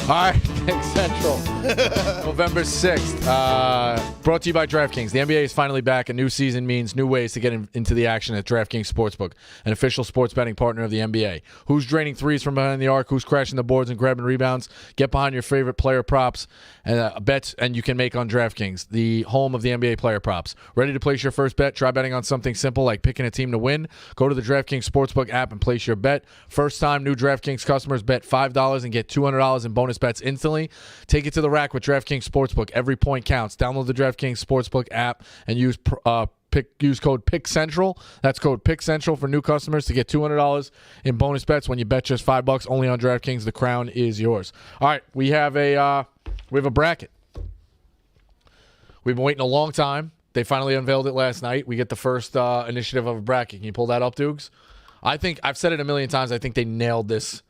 All right, Knicks Central, November 6th. Brought to you by DraftKings. The NBA is finally back. A new season means new ways to get into the action at DraftKings Sportsbook, an official sports betting partner of the NBA. Who's draining threes from behind the arc? Who's crashing the boards and grabbing rebounds? Get behind your favorite player props and bets, and you can make on DraftKings, the home of the NBA player props. Ready to place your first bet? Try betting on something simple like picking a team to win. Go to the DraftKings Sportsbook app and place your bet. First time new DraftKings customers bet $5 and get $200 in bonus bets instantly. Take it to the rack with DraftKings Sportsbook. Every point counts. Download the DraftKings Sportsbook app and use code PICKCENTRAL. That's code PICKCENTRAL for new customers to get $200 in bonus bets when you bet just $5 only on DraftKings. The crown is yours. All right, we have a bracket. We've been waiting a long time. They finally unveiled it last night. We get the first initiative of a bracket. Can you pull that up, Dukes? I think I've said it a million times. I think they nailed this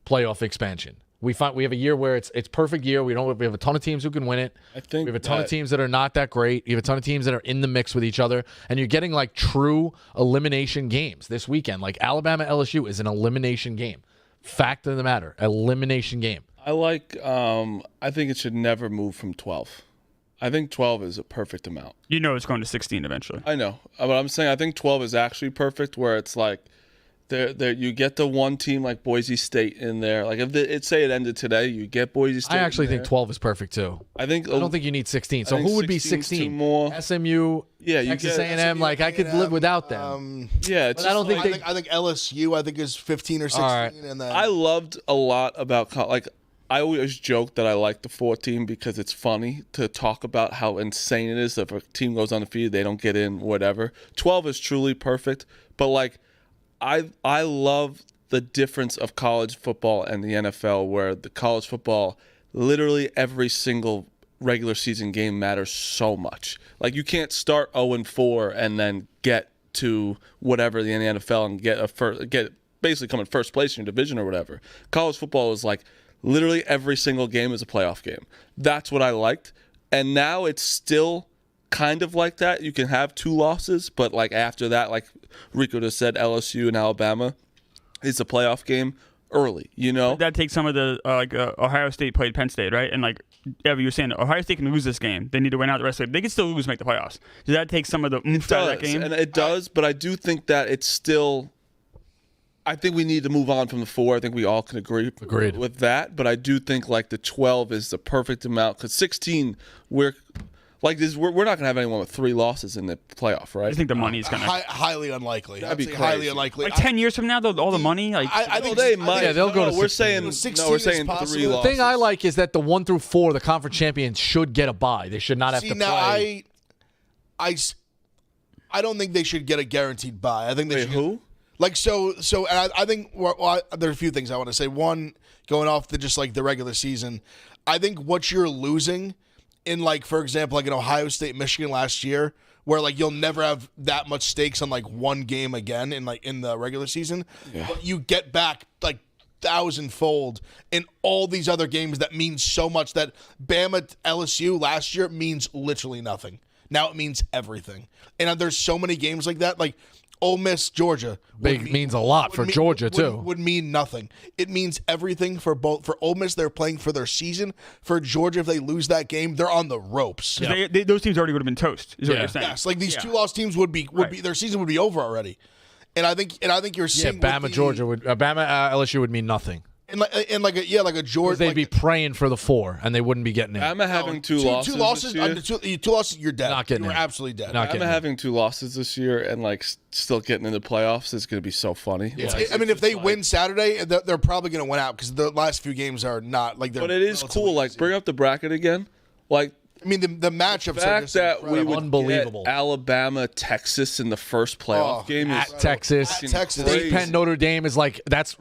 playoff expansion. We have a year where it's perfect year. We have a ton of teams who can win it. I think we have a ton of teams that are not that great. You have a ton of teams that are in the mix with each other, and you're getting like true elimination games this weekend. Like Alabama LSU is an elimination game. Fact of the matter, elimination game. I think it should never move from 12. I think 12 is a perfect amount. You know it's going to 16 eventually. I know, but I'm saying I think 12 is actually perfect, where it's like there you get the one team like Boise State in there. Like if it ended today, you get Boise State. I actually think 12 is perfect too. I don't think you need 16. So who would be 16? More. SMU, Texas A&M. Like I could live without them. Yeah, but I don't think I think LSU. I think is 15 or 16. Right. And then I loved a lot about like. I always joke that I like the 14 because it's funny to talk about how insane it is if a team goes undefeated, they don't get in, whatever. 12 is truly perfect, but like I love the difference of college football and the NFL, where the college football, literally every single regular season game matters so much. Like you can't start 0-4 and then get to whatever in the NFL and get basically come in first place in your division or whatever. College football is like literally every single game is a playoff game. That's what I liked. And now it's still kind of like that. You can have 2 losses, but like after that, like Rico just said, LSU and Alabama, it's a playoff game early. That takes some of the Ohio State played Penn State, right? And like Evan, you were saying, Ohio State can lose this game. They need to win out the rest of it. They can still lose, make the playoffs. Does that take some of the oomph out of that game? And it does, but I do think that it's still. I think we need to move on from the 4. I think we all can agree with that. But I do think like the 12 is the perfect amount because 16 we're not going to have anyone with 3 losses in the playoff, right? I think the money's going to highly unlikely. That'd be crazy. Highly unlikely. Like 10 years from now, though, all the money. Like I think they might. Yeah, they'll go to We're 16. saying 16 we're is saying possible. 3 The losses. The thing I like is that the 1 through 4, the conference champions should get a bye. They should not have to play. I don't think they should get a guaranteed bye. I think they Wait, should. who? Like so, and I think there's a few things I want to say. One, going off just like the regular season, I think what you're losing in like, for example, like in Ohio State, Michigan last year, where like you'll never have that much stakes on like one game again in the regular season, but you get back like 1,000-fold in all these other games that mean so much. That Bama LSU last year means literally nothing. Now it means everything, and there's so many games like that, like. Ole Miss, Georgia. Means a lot for Georgia, too. Would mean nothing. It means everything for both. For Ole Miss, they're playing for their season. For Georgia, if they lose that game, they're on the ropes. those teams already would have been toast, is what you're saying. Yes, like these 2-loss teams would be their season would be over already. And I think you're seeing Bama, Georgia Bama, LSU would mean nothing. and like a Georgia. They'd be praying for the 4, and they wouldn't be getting in. Bama having 2 losses. Two losses, you're dead. Not getting You're in. absolutely dead. Not Bama getting in. having 2 losses this year and like still getting in the playoffs is going to be so funny. I mean, if they win Saturday, they're probably going to win out because the last few games are not like they're. But it is cool. Like bring up the bracket again. Like I mean, the matchups the are fact just that we incredible. would Unbelievable. get Alabama, Texas in the first playoff game At is Texas, At Texas. State crazy. Penn, Notre Dame is like that's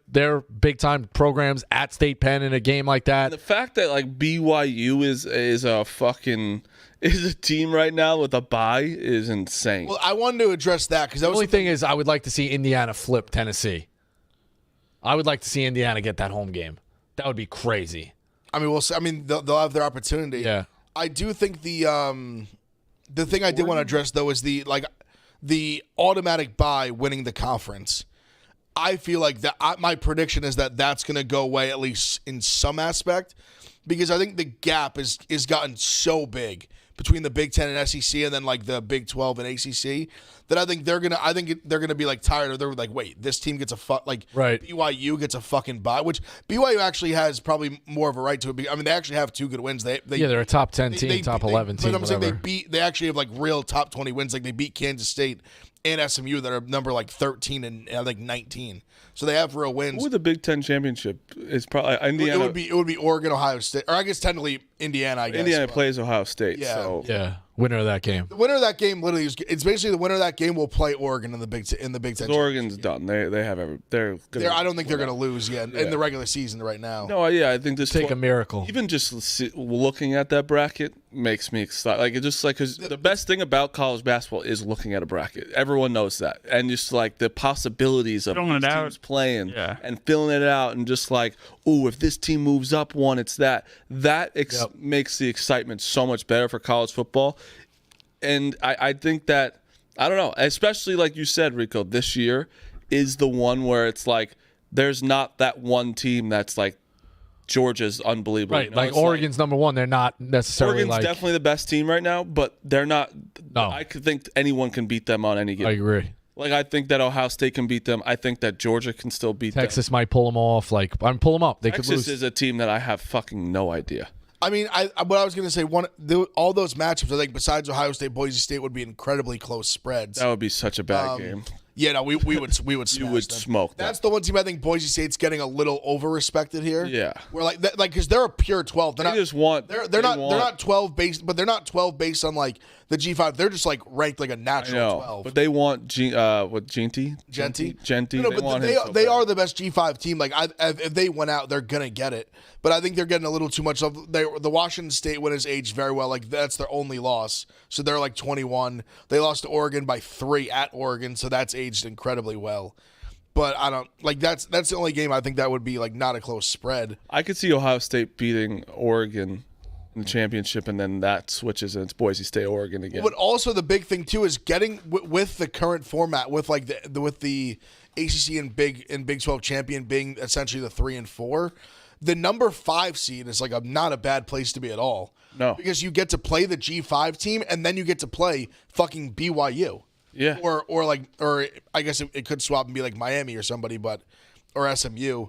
they're big time programs at State Penn in a game like that. The fact that like BYU is a team right now with a bye is insane. Well, I wanted to address that because The only thing is, I would like to see Indiana flip Tennessee. I would like to see Indiana get that home game. That would be crazy. I mean, they'll have their opportunity. Yeah. I do think the thing I did want to address though is the automatic bye winning the conference. I feel like that my prediction is that that's going to go away at least in some aspect because I think the gap is gotten so big between the Big Ten and SEC and then like the Big 12 and ACC that I think they're gonna be like tired of. They're like, wait, this team gets Right. BYU gets a fucking bye, which BYU actually has probably more of a right to it. I mean, they actually have 2 good wins. They're a top 10 team, top 11 team. But I'm saying whatever. they actually have like real top 20 wins. Like they beat Kansas State and SMU that are number like 13 and like 19. So they have real wins. Who the Big Ten championship is probably Indiana. It would be Oregon, Ohio State, or I guess technically Indiana. I guess Indiana but plays Ohio State. Yeah. So Yeah, winner of that game. the winner of that game literally it's basically the winner of that game will play Oregon in the Big Ten. Oregon's done. They have they're gonna, I don't think they're going to lose yet in the regular season right now. No, yeah, I think this Take a miracle. Even just looking at that bracket makes me excited. Like it's just like because the best thing about college basketball is looking at a bracket. Everyone knows that, and just like the possibilities of Filling it these out. teams playing Yeah. and filling it out, and just like, ooh, if this team moves up one, it's that. That makes the excitement so much better for college football, and I think that I don't know, especially like you said, Rico, this year is the one where it's like there's not that one team that's like. Georgia's unbelievable. Right, like Oregon's number 1. They're not necessarily Oregon's like. definitely the best team right now, but they're not. No. I could think anyone can beat them on any I given. agree. Like I think that Ohio State can beat them. I think that Georgia can still beat Texas might pull them off. Like I'm pull them up. They them. could Texas lose. is a team that I have fucking no idea. I mean, what I was going to say, all those matchups, I think besides Ohio State, Boise State would be incredibly close spreads. That would be such a bad game. Yeah, no, we would smash You would them. smoke them. That's the one team I think Boise State's getting a little over-respected here. Yeah. We're like because they're a pure 12. They're They not just want. they're not 12 based, but they're not 12 based on like the G5. They're just like ranked like a I natural know, 12. but they want Genty. Genty. Genty. No, they but want they, him so they bad. are the best G5 team. Like if they went out, they're gonna get it. But I think they're getting a little too much of the Washington State one has aged very well. Like that's their only loss, so they're like 21. They lost to Oregon by 3 at Oregon, so that's aged incredibly well. But I don't like that's the only game I think that would be like not a close spread. I could see Ohio State beating Oregon in the championship, and then that switches and it's Boise State, Oregon again. But also the big thing too is getting with the current format, with like with the ACC and Big 12 champion being essentially the 3 and 4. The number 5 seed is like not a bad place to be at all. No, because you get to play the G5 team, and then you get to play fucking BYU. Yeah, or I guess it could swap and be like Miami or somebody, or SMU.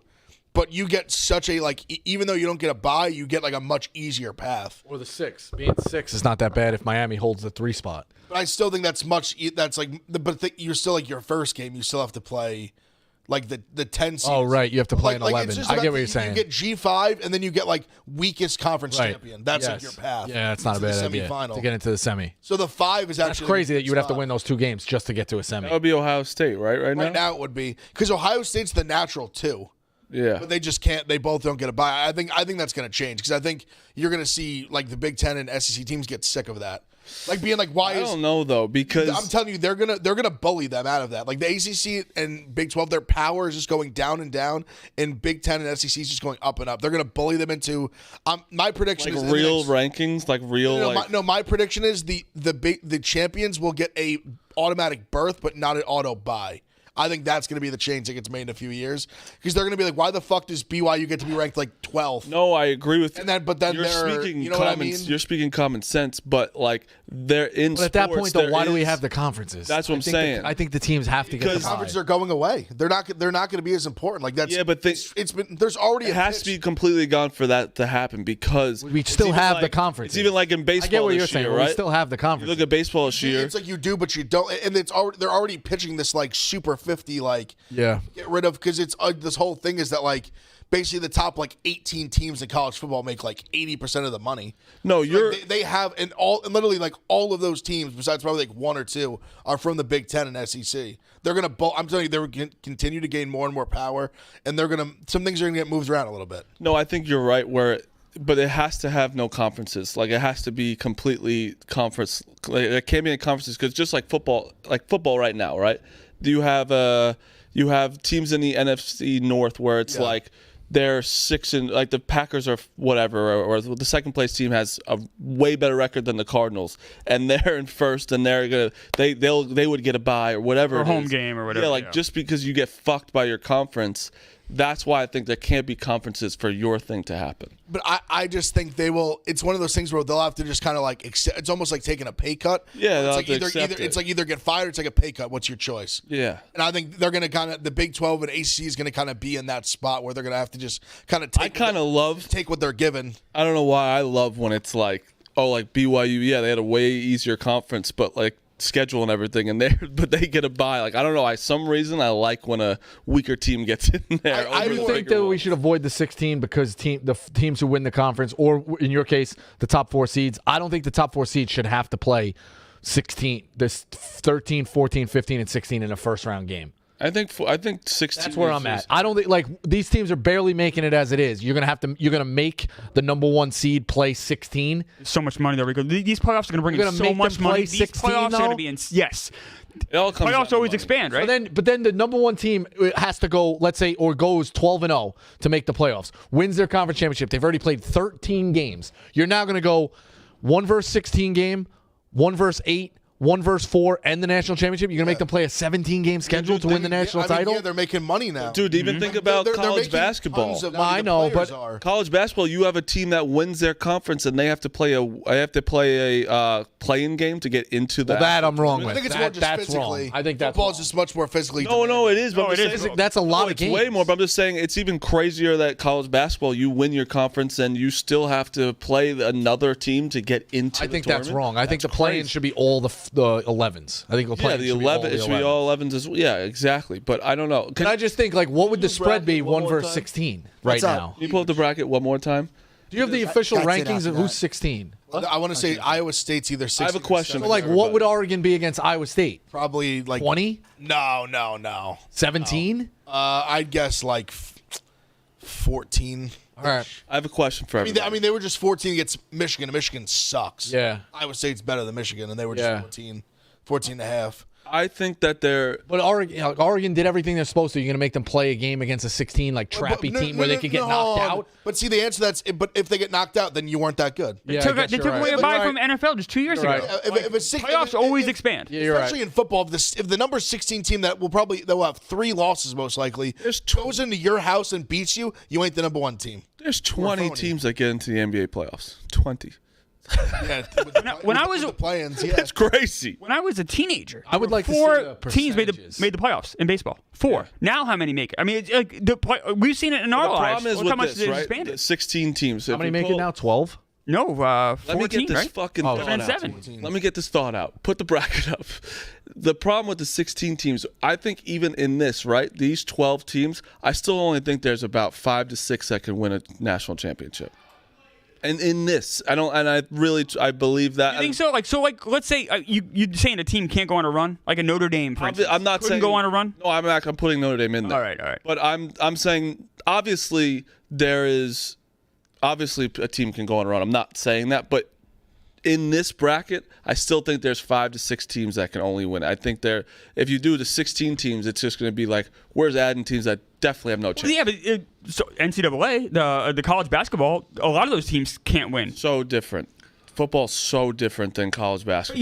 But you get such a even though you don't get a bye, you get like a much easier path. Or the 6. Being 6 is not that bad if Miami holds the 3 spot. But I still think you're still like your first game. You still have to play like the 10 seeds. Oh, right. You have to play an 11. I get what you're saying. You get G5, and then you get like weakest conference champion. That's like your path. Yeah, that's not a bad idea to get into the semi. So the 5 is actually That's crazy that you would have to win those 2 games just to get to a semi. That would be Ohio State, right? Right now it would be, because Ohio State's the natural 2. Yeah, but they just can't. They both don't get a bye. I think that's going to change, because I think you're going to see like the Big Ten and SEC teams get sick of that. Like being like, why? I don't know though, because I'm telling you, they're gonna bully them out of that. Like the ACC and Big 12, their power is just going down and down, and Big 10 and SEC is just going up and up. They're gonna bully them into. My prediction like is real rankings, like real. My prediction is the champions will get a automatic berth, but not an auto bye. I think that's going to be the change that gets made in a few years, because they're going to be like, why the fuck does BYU get to be ranked like 12th? No, I agree with you. But then you're speaking you know what I mean? You're speaking common sense, but like they're in. But at that point, though, why do we have the conferences? That's what I'm saying. I think the teams have to get the conferences are going away. They're not going to be as important. Like that's but there's already it has to be completely gone for that to happen, because we still have the conferences. It's even like in baseball. I get what you're saying, right? We still have the conferences. You look at baseball this year. It's like you do, but you don't, and they're already pitching this like super 50 get rid of, because it's this whole thing is that like basically the top like 18 teams in college football make like 80% of the money. No, so they have and literally like all of those teams besides probably like 1 or 2 are from the Big 10 and SEC. They're gonna I'm telling you, they're gonna continue to gain more and more power, and some things are gonna get moved around a little bit. No, I think you're right. But it has to have no conferences. Like it has to be completely conference. Like, it can't be in conferences, because just like football right now, right? You have teams in the NFC North where it's like they're 6 and like the Packers are whatever, or the second place team has a way better record than the Cardinals, and they're in first, and they would get a bye or whatever, or home game or whatever. Yeah, just because you get fucked by your conference. That's why I think there can't be conferences for your thing to happen. But I just think they will. It's one of those things where they'll have to just kind of like accept. It's almost like taking a pay cut. Yeah, it's like either get fired or take a pay cut. What's your choice? Yeah, and I think they're going to the Big 12 and ACC is going to kind of be in that spot where they're going to have to just kind of take. Take what they're given. I don't know why I love when it's like BYU. Yeah, they had a way easier conference, but like schedule and everything, and but they get a bye. Like I don't know, some reason I like when a weaker team gets in there. I do think that we should avoid the 16 because the teams who win the conference, or in your case, the top 4 seeds. I don't think the top 4 seeds should have to play 13, 14, 15, and 16 in a first round game. I think 16. That's where I'm at. I don't think these teams are barely making it as it is. You're gonna make the number 1 seed play 16. So much money there. These playoffs are gonna bring in so much money. These playoffs are gonna be yes. It all comes playoffs always expand, right? But then the number 1 team has to go, let's say, or goes 12-0 to make the playoffs. Wins their conference championship. They've already played 13 games. You're now gonna go 1 versus 16 game, 1 versus 8. 1 versus 4 and the national championship. You're gonna make them play a 17-game schedule to win the national title. Yeah, they're making money now, dude. Even think about college basketball. I know, but college basketball, you have a team that wins their conference and they have to play a play-in game to get into that. Well, that I'm wrong with. I think it's more just physically. Wrong. I think that's football is just much more physically. No, it is. But that's a lot of games. It's way more. But I'm just saying it's even crazier that college basketball, you win your conference and you still have to play another team to get into. I think that's wrong. I think the play-in should be all the 11s. I think we'll play. The 11. It should be all 11s as well. Yeah, exactly. But I don't know. Can I just think what would the spread be 1 versus 16 right now? Can you pull up the bracket one more time? Do you have the official rankings of who's 16? I want to say Iowa State's either 16. I have a question. So what would Oregon be against Iowa State? Probably like 20? No. 17? I'd guess like 14. All right. I have a question for everyone. I mean, they were just 14 against Michigan, and Michigan sucks. Yeah. Iowa State's better than Michigan, and they were just 14 and a half. I think that they're. But Oregon did everything they're supposed to. You're going to make them play a game against a 16 trappy team where they could get knocked out. But see, the answer to that's but if they get knocked out, then you weren't that good. Yeah, They took away a bye from NFL just 2 years ago. Playoffs always expand. Yeah, you're especially in football. If the number 16 team they'll have 3 losses most likely goes into your house and beats you, you ain't the number 1 team. There's 20 teams that get into the NBA playoffs. 20. Yeah, when I was the play-ins, yeah. That's crazy. When I was a teenager, I would like to see 4 the teams made percentages. the playoffs in baseball. 4. Now how many make it? I mean, we've seen it in our The lives. problem is Look how much with this, it's right? expanded. The 16 teams. How many make it now? 12? No, 14, Let me get this right? fucking 7 thought and out. 7. Let me get this thought out. Put the bracket up. The problem with the 16 teams, I think even in this, right, these 12 teams, I still only think there's about 5 to 6 that can win a national championship. And in this, I believe that. You think so? Let's say you're saying a team can't go on a run, like a Notre Dame, for instance. I'm not couldn't saying go on a run. No, I'm putting Notre Dame in there. All right. But I'm saying obviously a team can go on a run. I'm not saying that, but in this bracket, I still think there's 5 to 6 teams that can only win. I think if you do the 16 teams, it's just going to be like, where's adding teams that definitely have no chance? Yeah, but so NCAA, the college basketball, a lot of those teams can't win. So different. Football's so different than college basketball.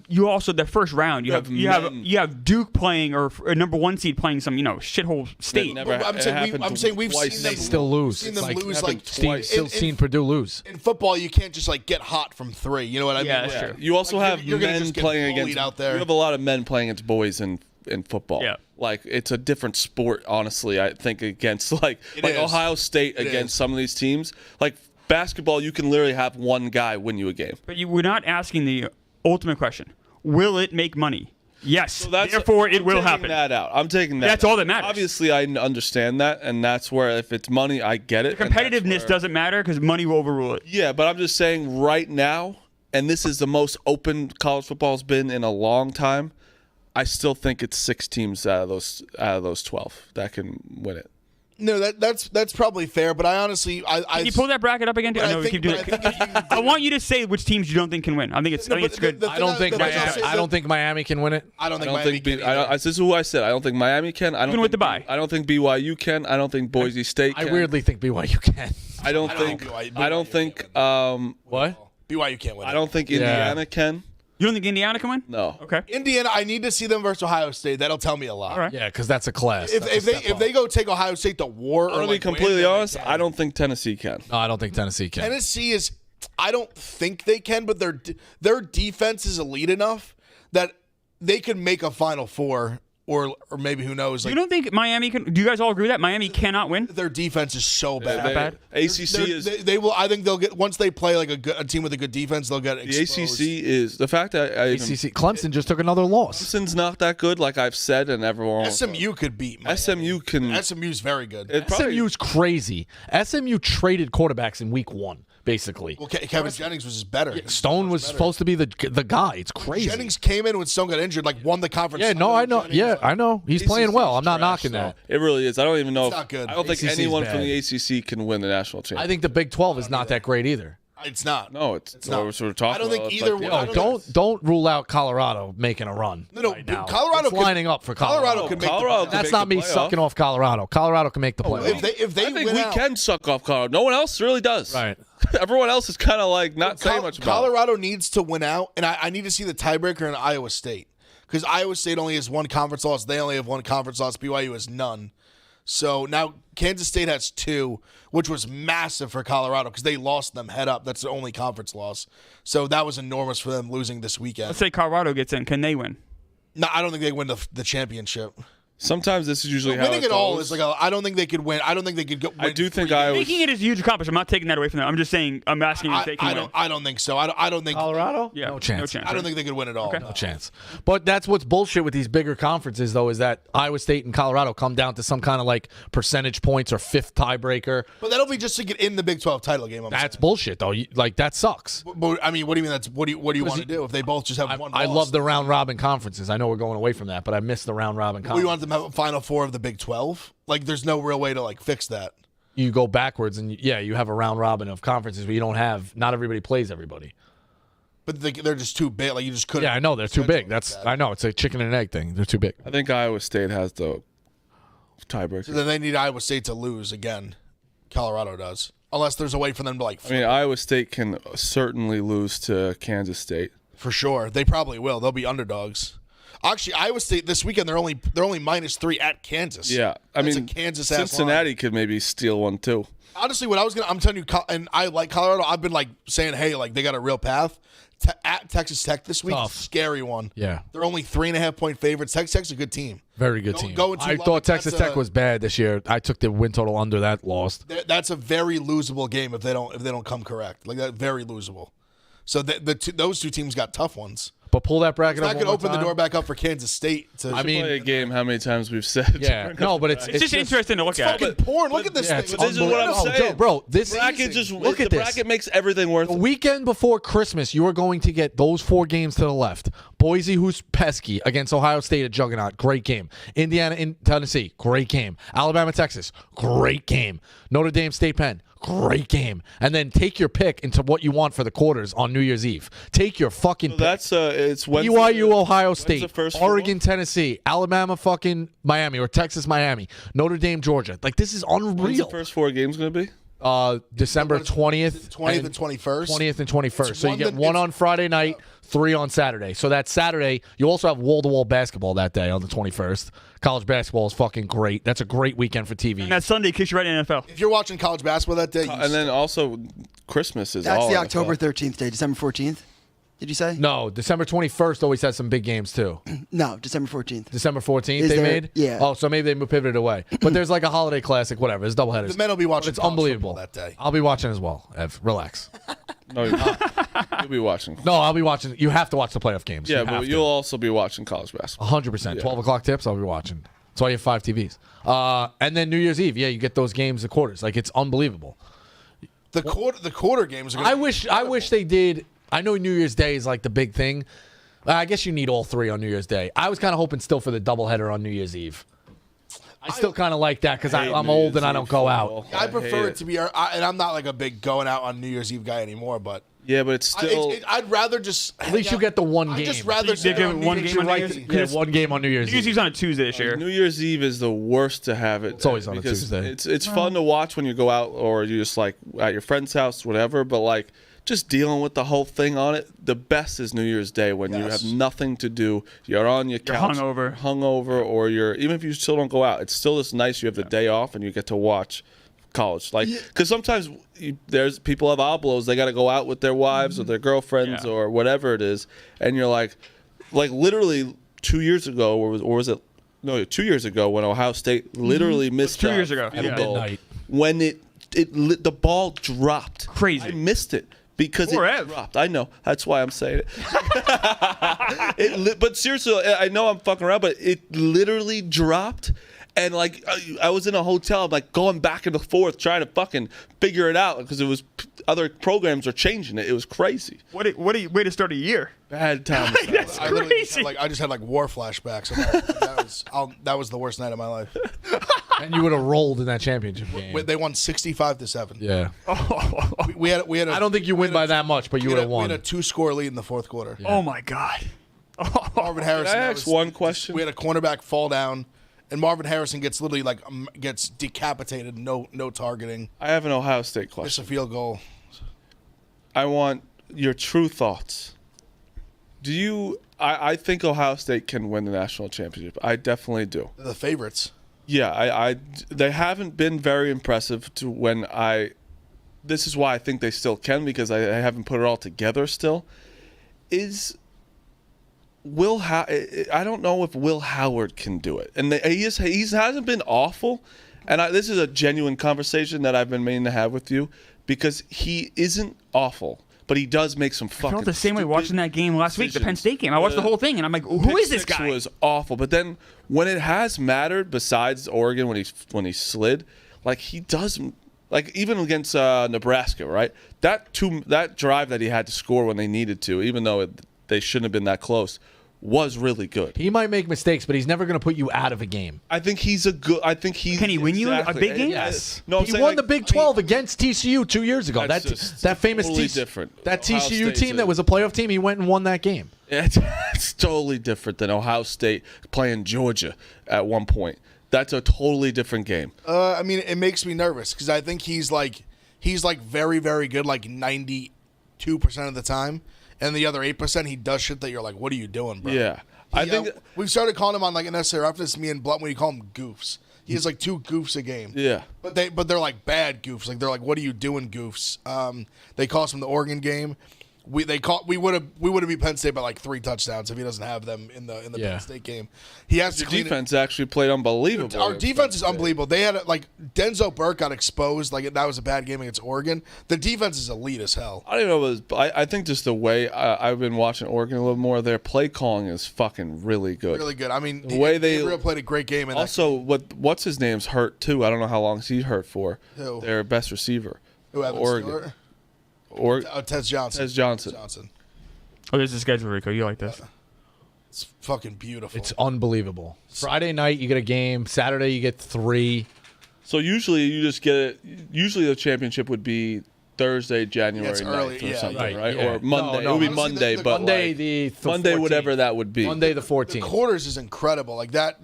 You also the first round. You have Duke playing or a number 1 seed playing some shithole state. I'm saying we've seen them Still lose. Seen them lose twice. Still seen Purdue lose. In football, you can't just get hot from 3. You know what I mean? Yeah, that's true. You also have you're gonna men just get playing bullied against out there. You have a lot of men playing against boys in football. Yeah. Like it's a different sport, honestly. I think against like is. Ohio State against some of these teams. Like basketball, you can literally have one guy win you a game. But we're not asking the ultimate question: will it make money? Yes. So Therefore, it will happen. I'm taking that. That's all that matters. Obviously, I understand that, and that's where if it's money, I get it. Competitiveness doesn't matter because money will overrule it. Yeah, but I'm just saying right now, and this is the most open college football's been in a long time. I still think it's 6 teams out of those 12 that can win it. No, that's probably fair, but I honestly, Can you pull that bracket up again? I know we keep doing it. I want you to say which teams you don't think can win. I think it's good. I don't think Miami can win it. I don't think Miami can. This is who I said. I don't think Miami can. I don't Even with the bye. I don't think BYU can. I don't think Boise State can. I weirdly think BYU can. I don't think. What? BYU can't win. I don't think Indiana can. You don't think Indiana can win? No. Okay. Indiana, I need to see them versus Ohio State. That'll tell me a lot. All right. Yeah, because that's a class. If they go take Ohio State to war, I'm gonna be completely honest. I don't think Tennessee can. No, I don't think Tennessee can. Tennessee is. I don't think they can, but their defense is elite enough that they could make a Final Four, or maybe who knows. You don't think Miami can? Do you guys all agree that Miami cannot win? Their defense is so bad. ACC is. They will. I think they'll get once they play like a team with a good defense. They'll get exposed. The ACC is the fact that ACC. Clemson just took another loss. Clemson's not that good, like I've said, and everyone. SMU could beat Miami. SMU's very good. SMU's crazy. SMU traded quarterbacks in week 1, basically. Well, Kevin Jennings was just better. Stone was supposed to be the guy. It's crazy. Jennings came in when Stone got injured, won the conference. Yeah, no, I know. I know. He's playing well. I'm not knocking that. It really is. I don't even know. It's not good. I don't think ACC's anyone bad. from the ACC can win the national championship. I think the Big 12 is not that great either. It's not. No, it's not. what we're sort of talking I don't think about. either one. Don't rule out Colorado making a run. No, right now. Colorado It's lining up for Colorado. could make Colorado the could That's make not the me playoff. sucking off Colorado. Colorado can make the playoffs. If they I think win we out, can suck off Colorado. No one else really does. Right. Everyone else is kind of like not saying much about it. Colorado needs to win out, and I need to see the tiebreaker in Iowa State because Iowa State only has 1 conference loss. They only have 1 conference loss. BYU has none. So now Kansas State has 2, which was massive for Colorado because they lost them head up. That's the only conference loss. So that was enormous for them losing this weekend. Let's say Colorado gets in. Can they win? No, I don't think they win the championship. Sometimes this is usually how Winning it all goes. is I don't think they could win. I don't think they could go. I do think Iowa. Making it is a huge accomplishment. I'm not taking that away from them. I'm just saying. I'm asking you if they can win. I don't think so. I don't think Colorado? Yeah, No chance. I don't think they could win it all. Okay. No. No chance. But that's what's bullshit with these bigger conferences, though, is that Iowa State and Colorado come down to some kind of percentage points or 5th tiebreaker. But that'll be just to get in the Big 12 title game. That's bullshit, though. That sucks. But, I mean, what do you mean? That's what do you want to do if they both just have one? I loss? love the round robin conferences. I know we're going away from that, but I miss the round robin We conference. want them to have a Final Four of the Big 12. There's no real way to fix that. You go backwards, and you have a round robin of conferences where you don't have. Not everybody plays everybody. But they're just too big. Like you just couldn't. Yeah, I know they're too big. I know it's a chicken and egg thing. They're too big. I think Iowa State has the tiebreaker. So then they need Iowa State to lose again. Colorado does, unless there's a way for them to like. I mean, Iowa State can certainly lose to Kansas State. For sure, they probably will. They'll be underdogs. Actually, Iowa State this weekend they're only -3 at Kansas. Yeah, I That's mean, a Kansas Cincinnati could maybe steal one too. Honestly, I'm telling you, and I like Colorado. I've been like saying, hey, like they got a real path. At Texas Tech this week, Tough. scary one. Yeah. They're only 3.5-point favorites. Texas Tech's a good team. Very good team. Go into I Lubbock, thought Texas that's Tech was bad this year. I took the win total under that, lost. That's a very losable game if they don't come correct. Like that, very losable. So those two teams got tough ones. But pull that bracket up That one could more open the time. door back up for Kansas State. I mean, Play a game. How many times we've said? Yeah, no, but it's just interesting to look at. fucking porn. Look at this Yeah, thing. it's This is what I'm unbelievable. saying, Joe, bro. This bracket just look at the this. bracket makes everything worth The it. weekend before Christmas, you are going to get those 4 games to the left. Boise, who's pesky, against Ohio State at Juggernaut, great game. Indiana in Tennessee, great game. Alabama, Texas, great game. Notre Dame, State Penn, great game. And then take your pick into what you want for the quarters on New Year's Eve. Take your fucking pick. That's it's Wednesday. BYU, Ohio When's State, the first four? Oregon, Tennessee, Alabama, fucking Miami, or Texas, Miami, Notre Dame, Georgia. Like, this is When's the unreal. first 4 games going to be? December 20th. 20th and 21st. 20th and 21st. It's So you one get that- one it's- on Friday night, 3 on Saturday. So that Saturday, you also have wall-to-wall basketball that day on the 21st. College basketball is fucking great. That's a great weekend for TV. And that Sunday kicks you right in NFL. If you're watching college basketball that day, And then also Christmas is That's all the NFL. October 13th day, December 14th. Did you say? No, December 21st always has some big games too. No, December 14th. December 14th Is they there- made? yeah. Oh, so maybe they pivoted away. But there's like a holiday classic, whatever. It's doubleheaders. the men will be watching. But it's college unbelievable. football that day. I'll be watching as well, Ev. Relax. No, you'll be watching. No, I'll be watching. You have to watch the playoff games. Yeah, You have but to. you'll also be watching college basketball. 100%. 12 o'clock tips, I'll be watching. That's why you have 5 TVs. And then New Year's Eve, yeah, you get those games, the quarters. Like, it's unbelievable. The quarter games are. Gonna I wish they did. I know New Year's Day is like the big thing. I guess you need all 3 on New Year's Day. I was kind of hoping still for the doubleheader on New Year's Eve. I still kind of like that because hate I'm New old Year's and I don't Eve go football. out. I prefer hate it to be, and I'm not like a big going out on New Year's Eve guy anymore. But Yeah, but it's still. I'd rather just. At least you get the one game. I'd just rather So you sit give on one New game on Year's New Eve. Year's Eve? Yeah, one game on New Year's New Year's Eve. Eve's on a Tuesday this year. New Year's Eve is the worst to have it. It's always on a because Tuesday. It's fun to watch when you go out or you just like at your friend's house, whatever. But like just dealing with the whole thing on it, the best is New Year's Day when you Yes. have nothing to do. You're on your couch, hungover. or you're even if you still don't go out, it's still just nice. You have the day off and you get to watch college. Like because sometimes there's people have oblos, they got to go out with their wives or their girlfriends Yeah. or whatever it is, and you're like literally 2 years ago, or was it? No, 2 years ago when Ohio State literally missed 2 a years ago, field yeah. goal. Midnight. When the ball dropped. Crazy. I missed it because Poor it Ev. dropped. I know. That's why I'm saying it. But seriously, I know I'm fucking around, but it literally dropped. And like I was in a hotel, I'm like going back and forth trying to fucking figure it out because it was other programs are changing it. It was crazy. What a way to start a year. Bad time. That's I literally just crazy. had like war flashbacks. That was the worst night of my life. And you would have rolled in that championship game. They won 65-7. Yeah. We had a, I don't think you win by that much, but you would have We won. had a 2-score lead in the fourth quarter. Oh my God. Marvin Harrison. Can I that ask was- one question? We had a cornerback fall down, and Marvin Harrison gets literally gets decapitated. No targeting. I have an Ohio State Missed a question. field goal. I want your true thoughts. Do you? I think Ohio State can win the national championship. I definitely do. They're the favorites. Yeah, they haven't been very impressive to when I. This is why I think they still can because I haven't put it all together still. Is Will I don't know if Will Howard can do it, and he hasn't been awful. And this is a genuine conversation that I've been meaning to have with you because he isn't awful, but he does make some fucking. I felt the same way stupid watching that game last week, the Penn decisions. State game. I watched the whole thing, and I'm like, who is this Pick six guy? was awful, but then when it has mattered, besides Oregon when he slid, like he doesn't. Like even against Nebraska, right? That drive that he had to score when they needed to, even though they shouldn't have been that close, was really good. He might make mistakes, but he's never going to put you out of a game. I think he's a good. I think he's. Can he win you a big game? Yes. No, I'm he saying, won like, the Big 12 against TCU 2 years ago. That's That just that famous totally TCU, different. that Ohio TCU State's team that was a playoff team, he went and won that game. It's totally different than Ohio State playing Georgia at one point. That's a totally different game. I mean, it makes me nervous because I think he's like very, very good, like 92% of the time, and the other 8% he does shit that you're like, what are you doing, bro? Yeah. I think we've started calling him on like an SRF. Me and Blunt, we call him goofs. He has like 2 goofs a game. Yeah. But they're like bad goofs. Like they're like, what are you doing, goofs? They cost him the Oregon game. We would have beat Penn State by like 3 touchdowns if he doesn't have them in the Penn State game. He has to your clean defense actually played unbelievable. Our defense is unbelievable. They had like Denzel Burke got exposed. Like that was a bad game against Oregon. The defense is elite as hell. I don't even know. If it was, I think just the way I've been watching Oregon a little more. Their play calling is fucking really good. Really good. I mean, The way they Gabriel played a great game. In Also, what's his name's hurt too. I don't know how long he's hurt for. Who? Their best receiver. who Evan Oregon. Stewart? Tez Tez Johnson. Oh, there's a schedule, Rico. You like this? It's fucking beautiful. It's unbelievable. Friday night, you get a game. Saturday, you get 3. So usually you just get it. Usually the championship would be Thursday, January it's 9th early, or yeah, something, right? yeah. Or Monday. No, It would be honestly, Monday, the but Monday, like, the Monday, 14th. whatever that would be. Monday, the the 14th. quarters is incredible. Like that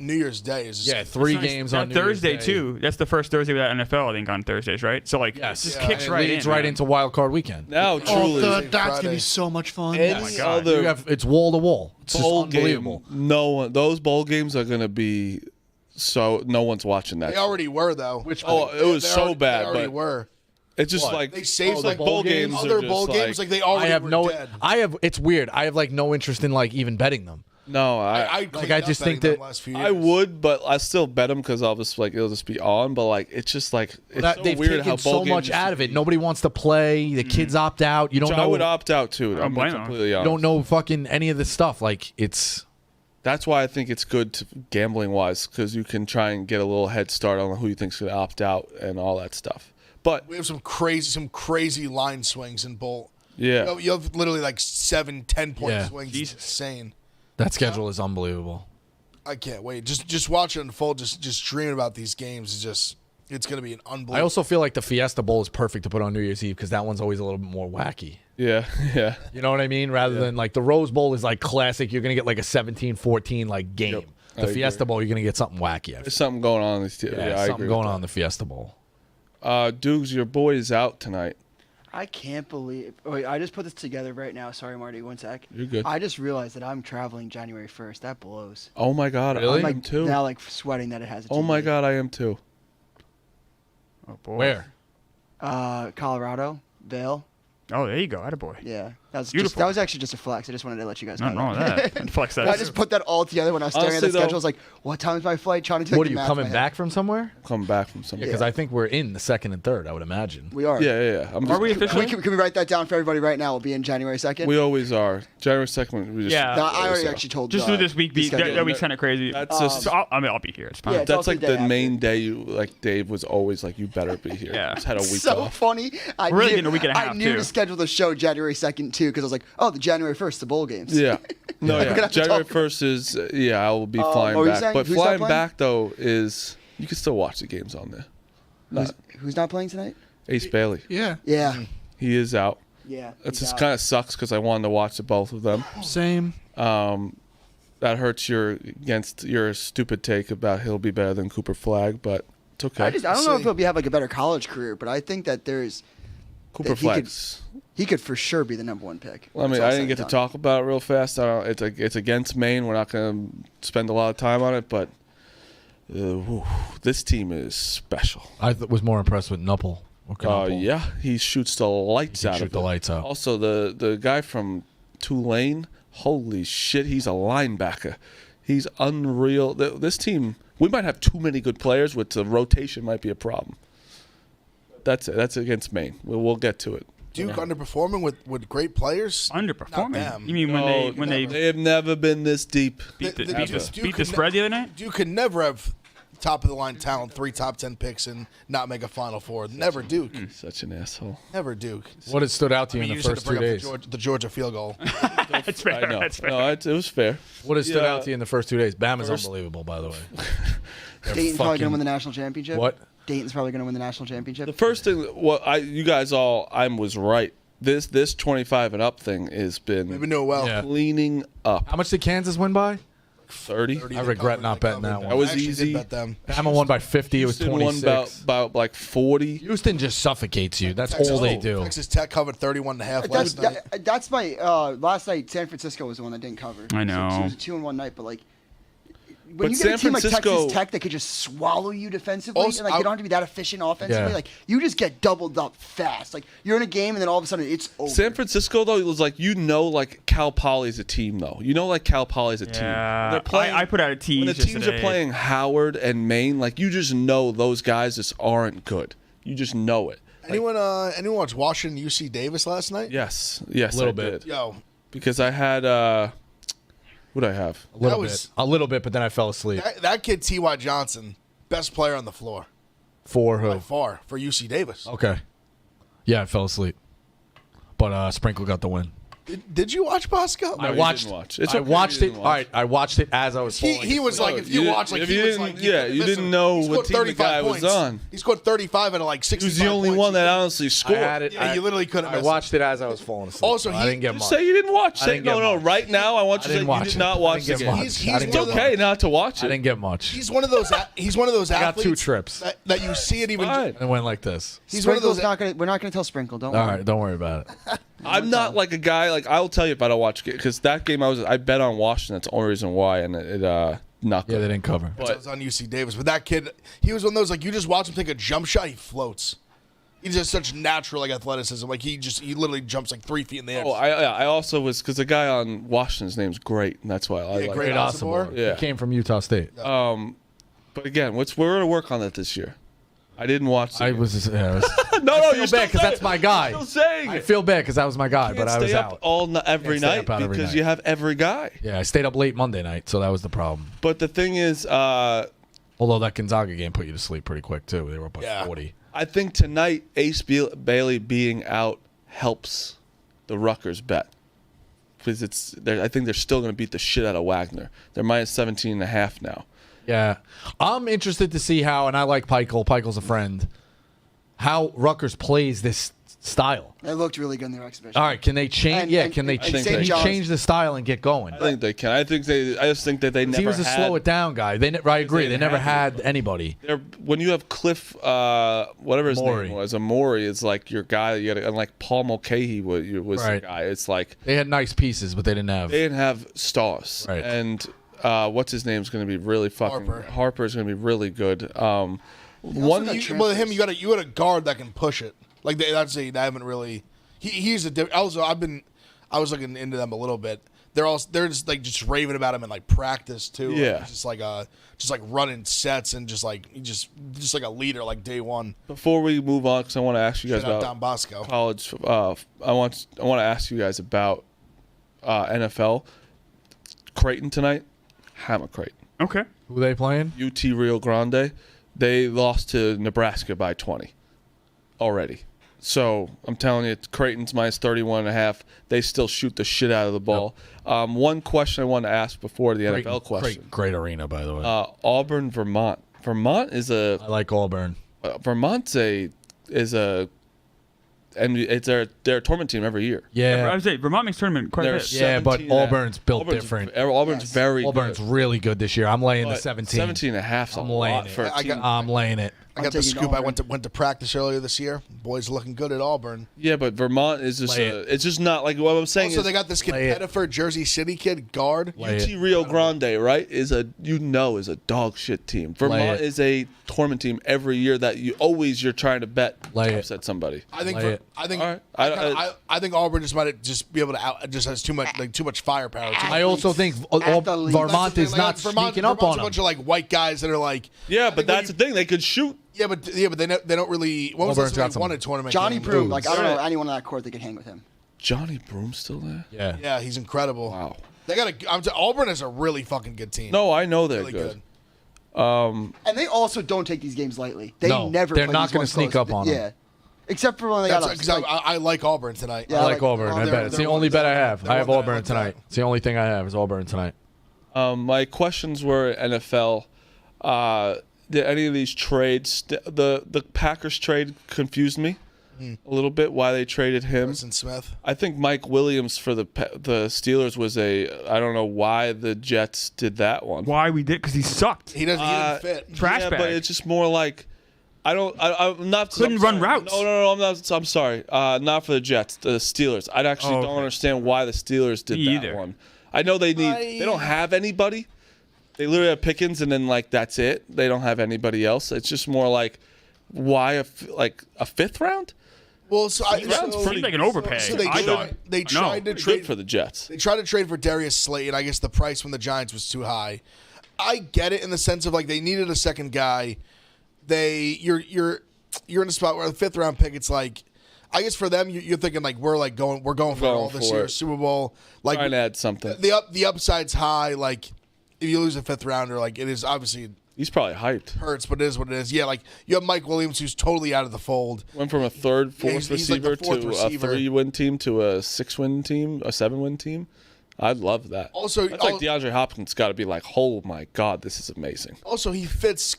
New Year's Day is just Yeah, 3 Nice. games That on New Year's Thursday Day. too. That's the first Thursday without NFL, I think, on Thursdays, right? So like, Yes. it just Yeah. kicks And it right leads in. right man. into Wild Card Weekend. Now, truly, Friday. That's gonna be so much fun. any God. other It's wall to wall. It's just bowl unbelievable. game, no one. Those bowl games are going to be so. No one's watching that. They already were though. Oh, it was They so already- bad, They already but were. it's just What? like They saved like like bowl games. other are just bowl games. Like they I already have were no. dead. It's weird. I have like no interest in like even betting them. no. I just think that I would, but I still bet them because I'll just like it'll just be on. But like it's just like it's so They've weird taken how bowl so games much used to out of it. be. Nobody wants to play. The kids opt out. You don't So know. I would opt out too. I'm blame 'em. completely you honest. don't know fucking any of this stuff. Like it's. That's why I think it's good gambling wise because you can try and get a little head start on who you think's going to opt out and all that stuff. But We have some crazy line swings in bowl. yeah, You have literally like 7-10 point Yeah. swings. Jesus. It's insane. That schedule is unbelievable. I can't wait. Just watch it unfold. Just dreaming about these games is just. It's going to be an unbelievable. I also feel like the Fiesta Bowl is perfect to put on New Year's Eve because that one's always a little bit more wacky. yeah. You know what I mean? Rather than like the Rose Bowl is like classic. You're going to get like a 17-14 like game. Yep, I The agree. Fiesta Bowl, you're going to get something wacky. There's something going on. I Yeah, agree something with going that. on in the Fiesta Bowl. Dukes, your boy is out tonight. I can't believe. Wait, I just put this together right now. Sorry, Marty. 1 sec. You're good. I just realized that I'm traveling January 1st. That blows. Oh my God, Really? I I'm am like too. now like sweating that it has. A Oh my TV. God, I am too. Oh boy. Where? Colorado, Vail. Oh, there you go. Attaboy. Yeah, Beautiful. that was actually just a flex. I just wanted to let you guys know. Nothing wrong with that. Flex that. I just put that all together when I was staring Honestly, at the schedule. though- I was like, "What time's my flight?" Trying to take What the are you math in coming my back head. from somewhere? Come back from somewhere. Because I think we're in the 2nd and 3rd. I would imagine. We are. Yeah. I'm just, Are we officially? Can we write that down for everybody right now? We'll be in January 2nd. We always are. January 2nd. We just, Yeah. No, I already so. actually told. Just do this week. the schedule. That week's kind of crazy. That's just. So I'll be here. It's fine. Yeah, it's That's also like the the day after. main day. You like Dave was always like, you better be here. Yeah. Just had a week So off. funny. I We're really knew, getting a week and a half, I knew too. to schedule the show January 2nd too because I was like, oh, the January 1st, the bowl games. Yeah. No, We're gonna yeah. have to January talk. 1st is I will be what flying were you back. saying? But Who's not flying playing? back though is you can still watch the games on there. Who's not playing tonight? Ace Bailey. Yeah, Yeah. He is out. Yeah. That he's just out. kind of sucks because I wanted to watch the both of them. same. That hurts against your stupid take about he'll be better than Cooper Flagg, but it's okay. I don't know if he'll have like a better college career, but I think that Cooper that he could- Flagg's. he could for sure be the #1 pick. Well, I mean, That's all I said didn't and get to done. talk about it real fast. It's against Maine. We're not going to spend a lot of time on it, but this team is special. I was more impressed with Nuppel. Yeah, he shoots the lights He can out shoot of the it. lights out. Also, the guy from Tulane, holy shit, he's a linebacker. He's unreal. This team, we might have too many good players, which the rotation might be a problem. That's it. That's against Maine. We'll get to it. Duke underperforming with great players. Not Underperforming. them. You mean when they have never been this deep. beat the, The- beat the- the, Duke beat the could spread the other night? Duke could never have top of the line talent, 3 top 10 picks, and not make a Final Four. Never Duke. Such an asshole. Never Duke. What had stood out to you in You the just had first to 2 bring days? up the Georgia field goal. That's fair. I know. That's fair. No, it was fair. What has stood Yeah. out to you in the first 2 days? Bama's unbelievable, by the way. They're Dayton's probably going to fucking- win the national championship. What? Dayton's probably going to win the national championship. The first thing, I was right. This 25 and up thing has been They've been doing well. Yeah. cleaning up. How much did Kansas win by? 30. 30 I they regret covered, not they betting that covered. one. That was I actually did easy. bet them. Bama won by 50. It was Houston won 26. about like 40. Houston just suffocates you. That's all they do. Texas Tech covered 31.5 That's last night. that's my last night. San Francisco was the one that didn't cover. I know. So it was a 2-1 night, but like when But you get a San team like Francisco- Texas Tech that could just swallow you defensively, Also, and like you don't have to be that efficient offensively. Yeah. Like you just get doubled up fast. Like you're in a game, and then all of a sudden it's over. San Francisco though, it was like like Cal Poly's a team though. Like Cal Poly's a team. Yeah. They're playing. I put out a tease when the teams yesterday. are playing Howard and Maine. Like you just know those guys just aren't good. You just know it. Anyone watch Washington UC Davis last night? Yes, A little I bit. did. Yo, Because I had what I have. A little That was- bit. A little bit, but then I fell asleep. that kid T.Y. Johnson, best player on the floor For by who? far for UC Davis. Okay. Yeah, I fell asleep. But Sprinkle got the win. Did you watch Bosco? I you watched. didn't watch. It's I okay watched you it. didn't All watch. right, I watched it as I was. He falling was asleep. like, if you you watch, like if he you was didn't- like, yeah, you didn't know he what scored team the 35 guy was points. on. He scored 35 out of like 65 He was the only points. one that honestly scored. I had it. Yeah, you literally couldn't I miss it. watched it as I was falling asleep. Also, so I he- didn't get Just much. say you didn't watch. I Say didn't get no. much. Right now, I want I you to say didn't you watch did it. not I watch didn't the get game. much. He's I didn't It's get one of okay much. not to watch I it. didn't get much. He's one of those. He's one of those I got athletes 2 trips. that you see it even. Fine. It went like this. He's one of Sprinkle's those. not gonna. We're not gonna tell Sprinkle. Don't All worry. right, don't worry about it. I'm not like a guy like I'll tell you if I don't watch it because that game I bet on Washington. That's the only reason why, and it not good. Yeah, they didn't cover. I was on UC Davis, but that kid, he was one of those like you just watch him take a jump shot, he floats. He's just such natural like athleticism. Like he literally jumps like 3 feet in the air. Oh, I also was because the guy on Washington's name's great, and that's why I like. great it. Osobor. Yeah. He came from Utah State. But again, we're gonna work on that this year. I didn't watch. The I game. was. no, I you're feel still bad because that's saying- my guy. You're still saying I it. feel bad because that was my guy, You but can't I was stay out. up every Can't stay night up every because night. you have every guy. Yeah, I stayed up late Monday night, so that was the problem. But the thing is, Although that Gonzaga game put you to sleep pretty quick too. They were up by Yeah. 40. I think tonight Ace Bailey being out helps the Rutgers bet because I think they're still going to beat the shit out of Wagner. They're minus 17.5 now. Yeah, I'm interested to see how, and I like Peichel. Peichel's a friend. How Rutgers plays this style. It looked really good in their exhibition. All right, can they change? And- Yeah, and- can they and St. can he John's- change the style and get going? I think they can. I just think that they never He was a had. slow it down guy. I agree. They didn't never have had anybody. When you have Cliff, whatever his Morey. name was, Amori is like your guy. You got and like Paul Mulcahy was Right. the guy. It's like They had nice pieces, but they didn't have. they didn't have stars. Right. And what's his name's going to be really fucking. Harper's going to be really good. One got Well, him, you got a guard that can push it. Like they haven't really. He's a. Also, I was looking into them a little bit. They're just raving about him in like practice too. Like, Yeah. he's just like running sets and just like like a leader like day one. Before we move on, because I want to ask you guys Shout out about Don Bosco. college. I want to ask you guys about NFL. Creighton tonight, Hammer Creighton. Okay. Oh. Who they playing? UT Rio Grande. They lost to Nebraska by 20 already. So I'm telling you, Creighton's minus 31.5. They still shoot the shit out of the ball. One question I want to ask before the NFL question. Great arena, by the way. Auburn, Vermont. Vermont is I like Auburn. Vermont's and it's their tournament team every year. I Yeah, would say Vermont makes tournament quite a They're bit. Yeah, but 17 and a half. Auburn's built different. Auburn's Yes. very Auburn's good. really good this year. I'm laying the But 17. 17 and a half's a I'm laying lot it. for a I team. got- I'm laying it. I got the taking scoop. I Auburn. went to practice earlier this year. Boys looking good at Auburn. Yeah, but Vermont is just Lay it. it's just not like what I'm saying Also, is they got this kid Lay it. Pettiford, Jersey City kid guard. Lay UT it. Rio Grande, right, is a dog shit team. Vermont it. is a tournament team every year that you're trying to bet Lay it. upset somebody. I think. Lay it. I think. All right. I think Auburn just might just be able to just has too much firepower. I also think Athletes. Vermont is not sneaking up on a them. bunch of like white guys that are like. Yeah, I but think that's when the thing. They could shoot. Yeah, but they don't really. When was Auburn's this got when they some- won a tournament? Johnny game? Broom, like I don't know Right. anyone on that court that could hang with him. Johnny Broom's still there. Yeah. Yeah, he's incredible. Wow. They got Auburn is a really fucking good team. No, I know they're really good. And they also don't take these games lightly. They No, never. they're play not these gonna ones sneak close. up on them. Yeah, except for when they That's got because us. I like Auburn tonight. Yeah, I like Auburn. I they're- bet it's the they're only one bet I that- have. they're I have one that I Auburn like tonight. that. It's the only thing I have is Auburn tonight. My questions were NFL. Did any of these trades, the Packers trade confused me a little bit? Why they traded him? Harrison Smith. I think Mike Williams for the Steelers was I don't know why the Jets did that one. Why we did? Because he sucked. He didn't fit. Trash yeah, bag. but it's just more like I'm not Couldn't I'm run sorry. routes. No, I'm not. I'm sorry. Not for the Jets. The Steelers. I actually Oh, don't okay. understand why the Steelers did Me that either. one. I know they don't have anybody. They literally have Pickens, and then like that's it. They don't have anybody else. It's just more like why a fifth round? Well, so I rounds so, Seemed like an overpay. So they I tried, thought. they tried to Good trade for the Jets. They tried to trade for Darius Slay, and I guess the price from the Giants was too high. I get it in the sense of like they needed a second guy. You're in a spot where the fifth round pick. It's like, I guess for them, you're thinking like we're going for it all this for year, it. Super Bowl. Like Trying to add something. the upside's high. Like if you lose a fifth rounder, like it is obviously He's probably hyped. hurts, but it is what it is. Yeah, like you have Mike Williams who's totally out of the fold. Went from a third, fourth he's like the receiver fourth to receiver. a 3-win team to a 6-win team, a 7-win team. I'd love that. Also, that's like DeAndre Hopkins got to be like, oh my god, this is amazing. Also, he fits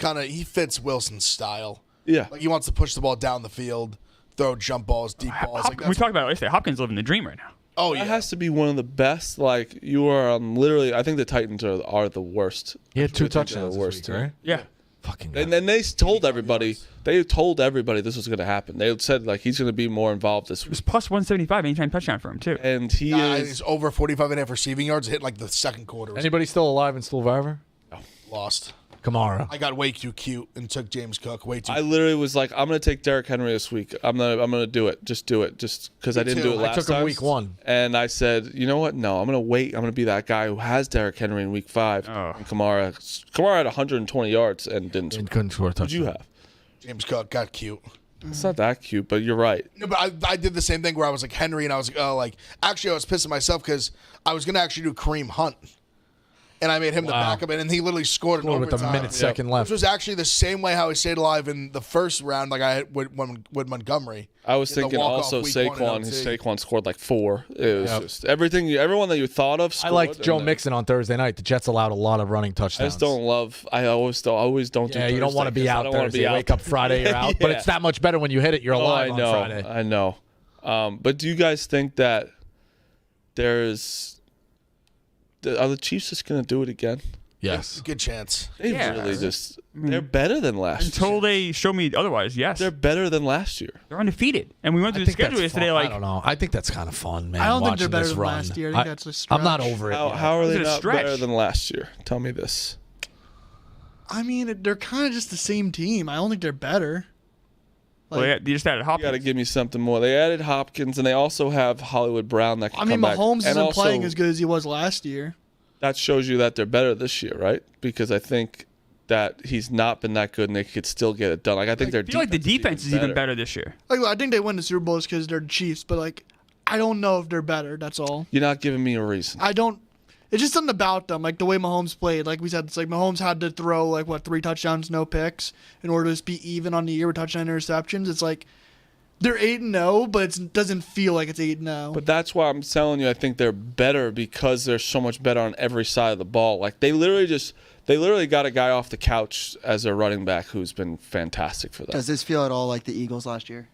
Wilson's style. Yeah, Like he wants to push the ball down the field, throw jump balls, deep balls. Like we that's, talked about it yesterday. Hopkins living the dream right now. oh that yeah, has to be one of the best. Like you are literally, I think the Titans are the worst. He had 2 I think they're touchdowns the this worst week, right? Yeah. Fucking And then they told everybody. They told everybody this was going to happen. They said like he's going to be more involved this It was week, plus 175 anytime touchdown for him, too. and he he's is. over 45.5 receiving yards. Hit like the second quarter. Anybody still alive and still survivor? Lost. Kamara. I got way too cute and took James Cook way too. I literally was like, I'm going to take Derrick Henry this week. I'm gonna do it. Just do it. Just because I didn't too. do it I last took him time. week 1. And I said, you know what? No, I'm going to wait. I'm going to be that guy who has Derrick Henry in week 5. Oh. And Kamara had 120 yards and didn't. And couldn't score a touchdown. What'd you have? James Cook got cute. It's not that cute, but you're right. No, but I did the same thing where I was like Henry, and I was like, oh, like actually I was pissing myself because I was gonna actually do Kareem Hunt, and I made him the Wow. backup, and he literally scored in Scored with a overtime. minute second Which left. was actually the same way how I stayed alive in the first round, like I had with Montgomery. I was Did the thinking walk-off also week 1 in Saquon. OT. Saquon scored like 4. It was Yep. just everyone that you thought of. I Scored, liked Joe and then- Mixon on Thursday night. The Jets allowed a lot of running I touchdowns. just don't love. I always don't. Yeah, do you don't want to Thursday be 'cause I out don't wanna Thursday. be You out wake up Friday, you're out. But Yeah. it's that much better when you hit it. You're Oh, alive I know. on Friday. I know. But do you guys think that are the Chiefs just gonna do it again? Yes. Good chance. They Yeah. really just. They're better than last Until year. they show me otherwise, yes. They're better than last year. They're undefeated. And we went I through the think that's schedule yesterday fun. like, I don't know. I think that's kind of fun, man. I don't think watching they're better this than run. last year. I think that's a I'm not stretch. over it. How, yet. how are Is they it a not stretch? better than last year? Tell me this. I mean, they're kind of just the same team. I don't think they're better. well, yeah, you just added You Hopkins. got to give me something more. They added Hopkins, and they also have Hollywood Brown that can I mean, come back. Mahomes And isn't also, playing as good as he was last year. That shows you that they're better this year, right? Because I think that he's not been that good, and they could still get it done. Like I think their I feel like the defense is even better this year. Like, I think they win the Super Bowl because they're the Chiefs, but like, I don't know if they're better. That's all. You're not giving me a reason. I don't. It's just something about them, like the way Mahomes played. Like we said, it's like Mahomes had to throw like 3 touchdowns, no picks, in order to be even on the year with touchdown interceptions. It's like they're 8-0, but it doesn't feel like it's 8-0. But that's why I'm telling you, I think they're better because they're so much better on every side of the ball. Like they literally got a guy off the couch as their running back who's been fantastic for them. Does this feel at all like the Eagles last year?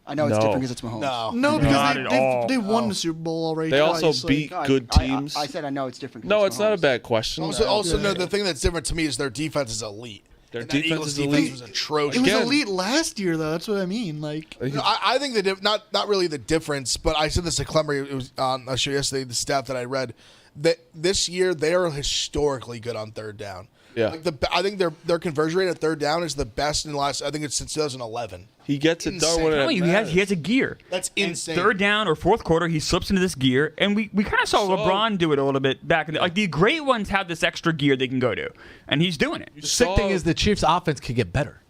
I know it's No. different because it's Mahomes. No. no, Not because at all. they won the Super Bowl already. They also twice, like- beat No, good teams. I said I know it's different. 'cause No, it's not a Mahomes. bad question. Also, no. The thing that's different to me is their defense is elite. Their And that defense Eagles is defense elite. was atrocious. It was Again. elite last year, though. That's what I mean. Like, No, I think not really the difference, but I said this to Clemmer. It was on a show yesterday. The stat that I read that this year they are historically good on third down. Yeah. Like I think their conversion rate at third down is the best in the last. I think it's since 2011. He gets it done Insane. when I'm it telling you, matters. he has a gear. That's And insane. third down or fourth quarter, he slips into this gear, and we kind of saw LeBron do it a little bit back in the, like the great ones have this extra gear they can go to, and he's doing it. The sick thing is the Chiefs' offense could get better.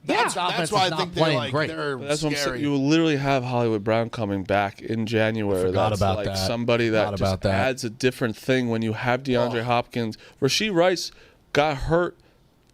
That's offense why is I not think they're playing like great. they're That's what I'm saying. scary. You will literally have Hollywood Brown coming back in January. Forgot That's about like that. somebody that Forgot just about that. adds a different thing when you have DeAndre Hopkins. Rasheed Rice got hurt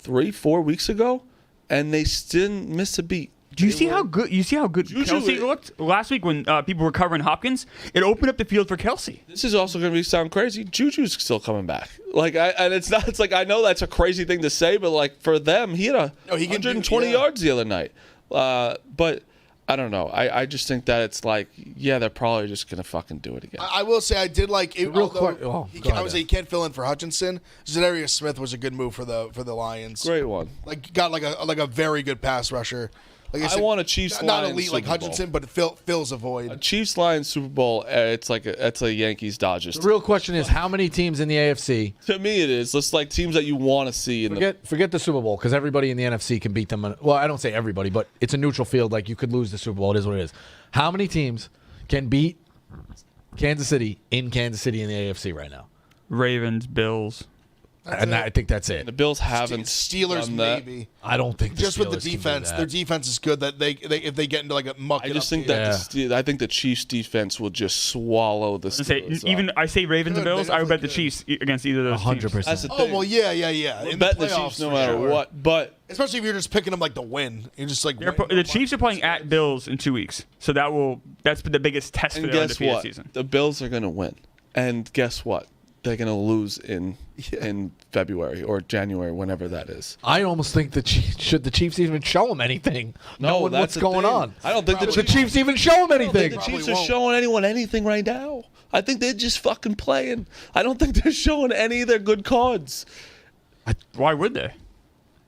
3-4 weeks ago, and they didn't miss a beat. Do you see how good? You see how good Juju- Kelsey looked last week when people were covering Hopkins? It opened up the field for Kelsey. This is also going to sound crazy. Juju's still coming back. And it's not. It's like I know that's a crazy thing to say, but like for them, he had he can do- 120 yeah. yards the other night. But I don't know. I just think that it's like, yeah, they're probably just going to fucking do it again. I will say I did like it. Real Although quick- oh, he go I would ahead. say he can't fill in for Hutchinson. Zadarius Smith was a good move for the Lions. Great one. Like got like a very good pass rusher. Like I said, want a Chiefs not Lions elite like Super Bowl. Hutchinson, but it fills a void. Chiefs Lions Super Bowl. It's like it's a Yankees Dodgers. The real question is how many teams in the AFC? To me, it is. It's like teams that you want to see in Forget the Super Bowl because everybody in the NFC can beat them. Well, I don't say everybody, but it's a neutral field. Like you could lose the Super Bowl. It is what it is. How many teams can beat Kansas City in Kansas City in the AFC right now? Ravens, Bills. I think that's the it. Bills haven't Steelers done that. maybe. I don't think the Just with Steelers the can do defense, that. their defense is good. That they if they get into like a muck. I it just up think game. that I think the Chiefs defense will just swallow the Steelers. I say Ravens and Good, Bills. they I would bet the definitely Chiefs against either of those teams. 100%. That's the Oh thing. well, yeah. We're In betting the playoffs, Chiefs no for matter sure. what. But Especially if you're just picking them like to win. You're just like The Chiefs are playing at Bills in 2 weeks, so that's the biggest test for and their guess undefeated what? season. The Bills are going to win. And guess what? They're going to lose in February or January, whenever that is. I almost think should the Chiefs even show them anything? No, Knowing that's what's the going thing. on. I don't think the Chiefs even show them I don't think anything. the Chiefs Probably are won't. showing anyone anything right now. I think they're just fucking playing. I don't think they're showing any of their good cards. Why would they?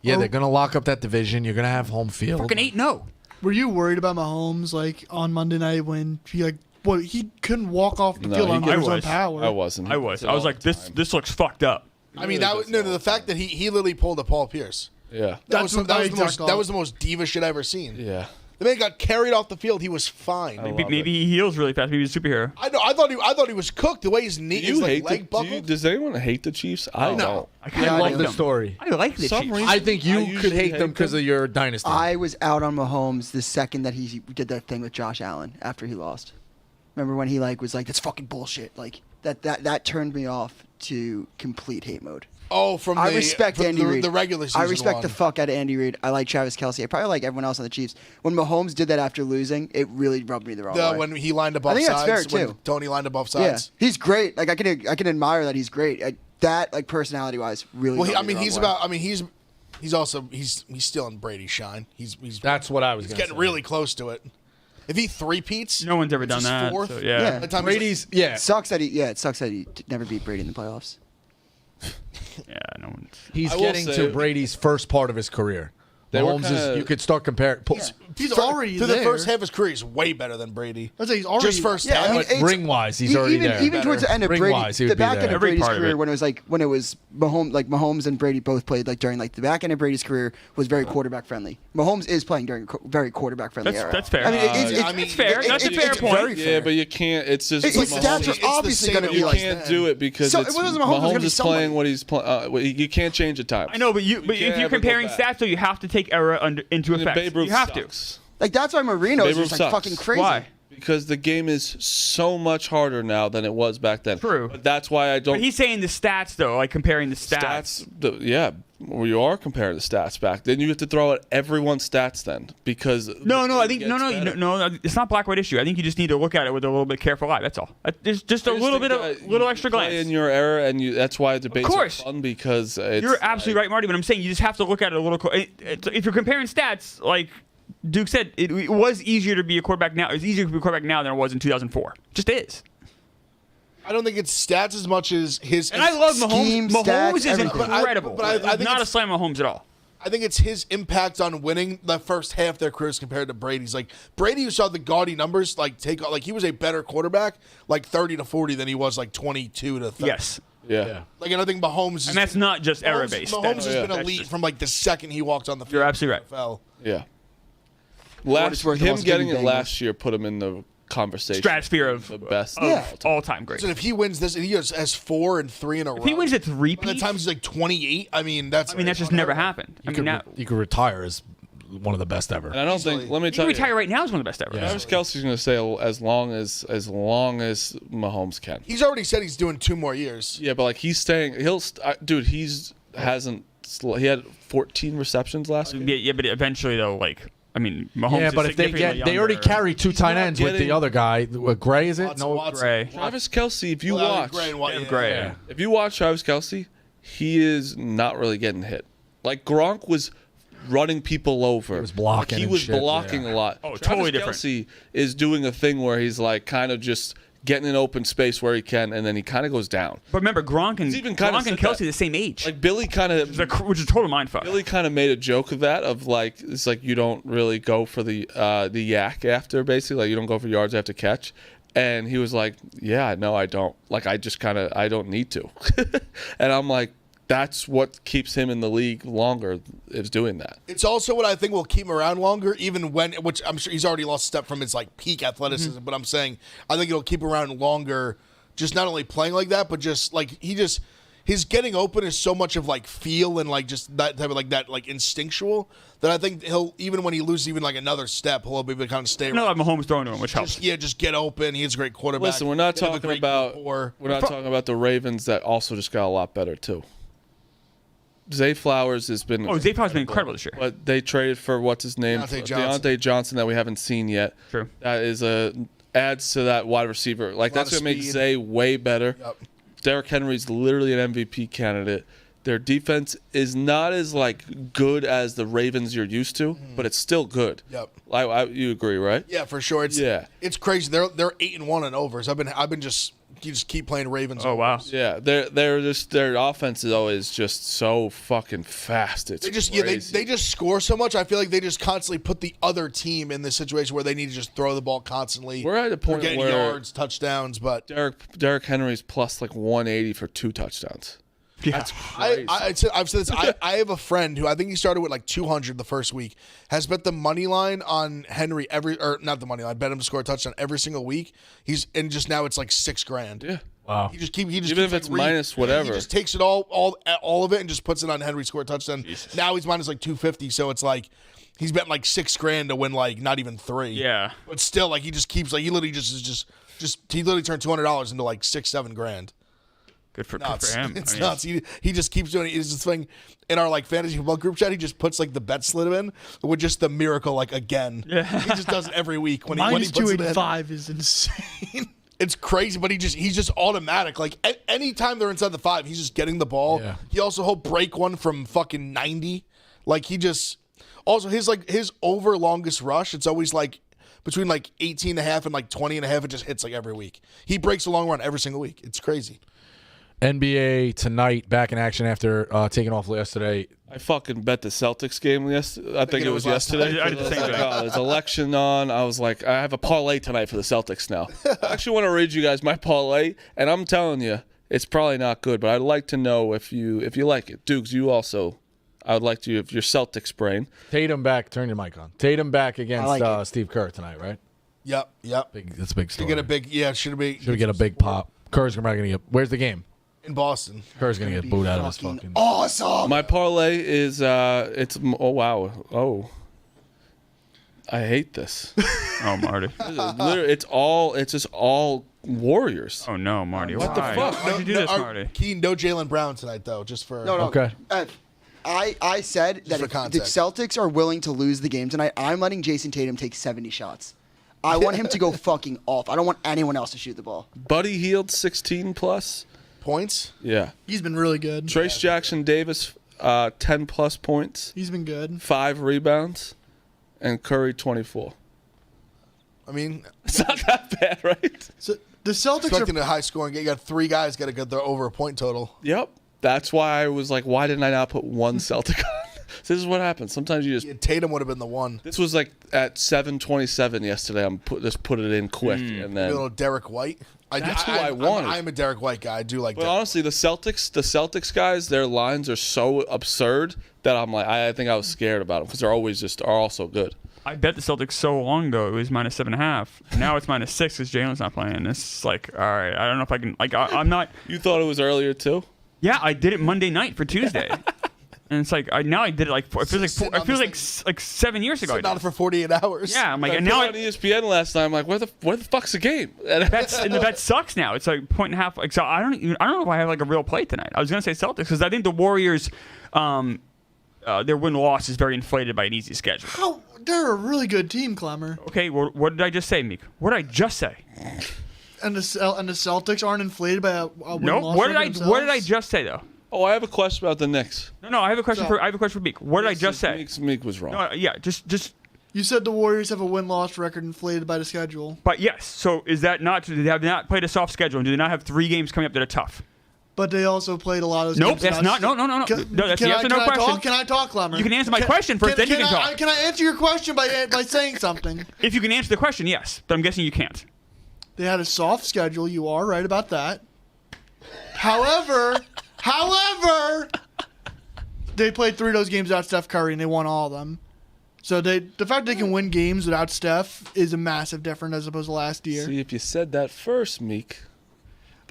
Yeah, they're gonna lock up that division. You're gonna have home field. Fucking 8-0. Were you worried about Mahomes like on Monday night when he couldn't walk off the No, field he on could- his I own was. power? I wasn't. I was like, this looks fucked up. I mean, that was, no, the fact that he literally pulled a Paul Pierce. Yeah. That was, what that, my was the most, exact that was the most diva shit I ever seen. Yeah. The man got carried off the field. He was fine. Maybe he heals really fast. Maybe he's a superhero. I know. I thought he was cooked. The way his knee, Do his you like, hate leg buckled. does anyone hate the Chiefs? I don't. I love the story. I like the Some Chiefs. reason- I think I you usually could hate hate them because them. of your dynasty. I was out on Mahomes the second that he did that thing with Josh Allen after he lost. Remember when he was like, "That's fucking bullshit." Like that turned me off to complete hate mode. Oh, from I the, respect from Andy Reid. the regular season. I respect one. the fuck out of Andy Reid. I like Travis Kelce. I probably like everyone else on the Chiefs. When Mahomes did that after losing, it really rubbed me the wrong way. When he lined up off I think that's sides. fair, When too. Tony lined up off Yeah, sides. he's great. Like I can admire that he's great. That like personality wise, really. Well, rubbed me the he's wrong way. about. I mean, he's also he's still in Brady's shine. He's That's what I was gonna getting say. really close to it. If he three-peats, No one's ever done which is that. fourth, So, yeah. Yeah. by the time Brady's yeah. It sucks that he never beat Brady in the playoffs. Yeah, no one's. He's I will getting say- to Brady's first part of his career. They were Mahomes kinda- is. You could start comparing. He's for- already through there. the first half of his career, he's way better than Brady. I'd say he's already Just first Yeah, half. I mean, But it's- ring wise, he's already even, there. Even towards the end of Brady, Ring-wise, he would the be back there. end of Every Brady's part of career, it. when it was Mahomes and Brady both played during the back end of Brady's career was very quarterback friendly. Mahomes is playing during a very quarterback friendly era. That's fair. I mean, it's I mean, That's fair. That's a fair it's point. very Yeah, fair. but you can't. It's just His Mahomes- stats It's are the obviously same going to be You like can't that. do it because So it's, it wasn't Mahomes, it was gonna Mahomes be is somebody. playing what he's playing. You can't change the time. I know, but if can't you're ever go comparing back. stats, though, you have to take era into And effect. Babe Ruth You have sucks. Like that's why Marino Babe is Ruth just like sucks. fucking crazy. Why? Because the game is so much harder now than it was back then. True. But that's why I don't. But he's saying the stats, though, like comparing the stats. Yeah, well, you are comparing the stats back. Then you have to throw out everyone's stats then because No, the I game think gets better. no. It's not black white issue. I think you just need to look at it with a little bit careful eye. That's all. There's just a I just little think bit that of little you extra play glance. in your era, and that's why debates course. are fun because it's, You're absolutely right, Marty. But I'm saying you just have to look at it a little. If you're comparing stats, like Duke said, it was easier to be a quarterback now. It's easier to be a quarterback now than it was in 2004. Just is. I don't think it's stats as much as his. And I love Mahomes. Scheme, Mahomes stats, is everything. incredible. But I think not a it's- slam on Mahomes at all. I think it's his impact on winning the first half of their careers compared to Brady's. Like Brady, you saw the gaudy numbers, he was a better quarterback, 30 to 40 than he was 22 to 30. Yes. yeah. Like and I think Mahomes is, And that's not just error based. Mahomes has been elite from the second he walked on the field. You're absolutely right. NFL. Yeah. it's worth, Him almost getting getting it Bengals. last year put him in the conversation. Stratosphere of the best. all time great. So if he wins this, and he has 4 and 3 in a row. If he wins a by the three-peat, time he's 28, I mean that's just never happened. I mean, now You could retire as one of the best ever. And I don't think. Let me he tell you. retire right now is one of the best ever. Travis Kelsey's going to stay as long as Mahomes can. He's already said he's doing 2 more years. Yeah, but he's staying. Dude, he's hasn't he had 14 receptions last week. Yeah, but eventually though, like I mean, Mahomes. Yeah, is but if they already younger. carry 2 tight ends with the getting- other guy. Gray, is it? Watson. Gray. Travis Kelce, if you Well, watch, Gray and White, Yeah, yeah. Gray. Yeah. if you watch Travis Kelce, he is not really getting hit. Like Gronk was running people over. He was blocking Like, he and was shit, blocking yeah. a lot. Oh, Travis totally different. Kelce is doing a thing where he's like kind of just getting in open space where he can, and then he kind of goes down. But remember, Gronk and He's even kinda Gronk and said that. Kelsey the same age. Like Billy kind of Which is a total mindfuck. Billy kind of made a joke of that, of like it's like you don't really go for the yak after, basically, like you don't go for yards after catch. And he was like, yeah, no, I don't. Like I just kind of I don't need to. And I'm like, that's what keeps him in the league longer, is doing that. It's also what I think will keep him around longer, even when, which I'm sure he's already lost a step from his like peak athleticism. But I'm saying I think it'll keep him around longer, just not only playing like that, but just like his getting open is so much of like feel and like just that type of like that like instinctual that I think he'll, even when he loses even like another step, he'll be able to kind of stay. I know Mahomes throwing to him, which helps. Just get open. He has a great quarterback. Listen, we're not They have a talking great about rapport. the Ravens that also just got a lot better too. Zay Flowers has been Oh, Zay Flowers been incredible this year. but they traded for what's his name, Deontay Johnson that we haven't seen yet. True. That is adds to that wide receiver. Like that's of gonna make speed. Zay way better. Yep. Derrick Henry's literally an MVP candidate. Their defense is not as like good as the Ravens you're used to, but it's still good. Yep. You agree, right? Yeah, for sure. It's crazy. They're 8-1 in overs. I've been just you just keep playing Ravens. Oh wow. Yeah, they're just their offense is always just so fucking fast. It's They just crazy. they just score so much. I feel like they just constantly put the other team in this situation where they need to just throw the ball constantly. We're at a point getting where yards, touchdowns, but Derrick Henry's plus like 180 for 2 touchdowns. Yeah. That's crazy. I've said this. I have a friend who I think he started with like 200 the first week. Has bet the money line on Henry not the money line. Bet him to score a touchdown every single week. And just now it's like $6,000. Yeah. Wow. He just Even keeps, if it's like, minus whatever. He just takes it all of it and just puts it on Henry score a touchdown. Jesus. Now he's minus like 250, so it's like he's betting like $6,000 to win like not even 3. Yeah. But still, like he just keeps like he literally he literally turned $200 into like $6-7 Good for nuts. him. It's I mean, nuts. He just keeps doing it. It's this thing in our like fantasy football group chat. He just puts like the bet slip in with just the miracle like again. Yeah. He just does it every week when he Minus puts it in. 285 is insane. It's crazy, but he's just automatic. Like anytime they're inside the 5, he's just getting the ball. Yeah. He also he'll break one from fucking 90. Like he just also his over longest rush. It's always like between like 18.5 and like 20.5. It just hits like every week. He breaks a long run every single week. It's crazy. NBA tonight, back in action after taking off yesterday. I fucking bet the Celtics game yesterday. I think it was last yesterday. night. I did the same thing. There's election on. I was like, I have a parlay tonight for the Celtics now. I actually want to read you guys my parlay, and I'm telling you, it's probably not good, but I'd like to know if you like it. Dukes, you also, I would like to, if your Celtics brain. Tatum back. Turn your mic on. Tatum back against like it. Steve Kerr tonight, right? Yep. That's a big story. Should get a big should get a big pop. Kerr's probably gonna get. Where's the game? in Boston. Kerr's gonna get booed out of his fucking. Awesome. My parlay is it's oh wow I hate this. Oh, Marty. Literally, it's just all Warriors. Oh no, Marty. What the Why? fuck? Why'd you do this, Marty? Keen, no Jaylen Brown tonight though. Just for No. Okay. I said that for if the context. Celtics are willing to lose the game tonight, I'm letting Jason Tatum take 70 shots. I want him to go fucking off. I don't want anyone else to shoot the ball. Buddy Hield 16 plus. points. Yeah. He's been really good. Trace Jackson Davis 10 plus points, He's been good. 5 rebounds, and Curry 24. I mean, It's not that bad, right? So the Celtics are expecting a high scoring game. You got 3 guys got to get there over a point total. Yep. That's why I was like, why didn't I not put one Celtic on? This is what happens. Sometimes you just. Yeah, Tatum would have been the one. This was like at 7:27 yesterday. Just put it in quick, and A then. little Derek White. That's who I wanted. I'm a Derek White guy. I do like But that. honestly, the Celtics guys, their lines are so absurd that I'm like, I think I was scared about them because they're always are also good. I bet the Celtics so long ago it was minus 7.5. Now it's minus 6 because Jalen's not playing. It's like, all right, I don't know if I can. Like, I'm not. You thought it was earlier too? Yeah, I did it Monday night for Tuesday. And it's like now I did it like it feels like 7 years ago. Sitting on it for 48 hours. Yeah, I'm like, I and put now it on ESPN last night. I'm like, where the fuck's the game? And the bet sucks now. It's like point and a half. Like, so I don't know if I have like a real play tonight. I was gonna say Celtics because I think the Warriors, their win-loss is very inflated by an easy schedule. They're a really good team, Clemmer. Okay, well, what did I just say, Meek? What did I just say? And the Celtics aren't inflated by a No. win-loss What record did I themselves? just say though? oh, I have a question about the Knicks. No. I have a question for Meek. What did I just say? Meek was wrong. No, yeah, just. You said the Warriors have a win-loss record inflated by the schedule. But yes. So is that not? Do they have not played a soft schedule? And do they not have 3 games coming up that are tough? But they also played a lot of those Nope, games. that's not. No. No, that's a yes or no question. Can I talk, Clemmer? You can answer my question first, then you can talk. Can I answer your question by saying something? If you can answer the question, yes. But I'm guessing you can't. They had a soft schedule. You are right about that. However, they played 3 of those games without Steph Curry, and they won all of them. So the fact they can win games without Steph is a massive difference as opposed to last year. See, if you said that first, Meek.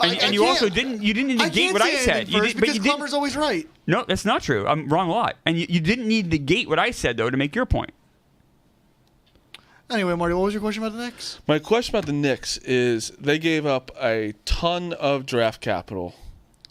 And you also didn't negate what I said. Because Clemmer's always right. No, that's not true. I'm wrong a lot. And you didn't need to negate what I said though to make your point. Anyway, Marty, what was your question about the Knicks? My question about the Knicks is they gave up a ton of draft capital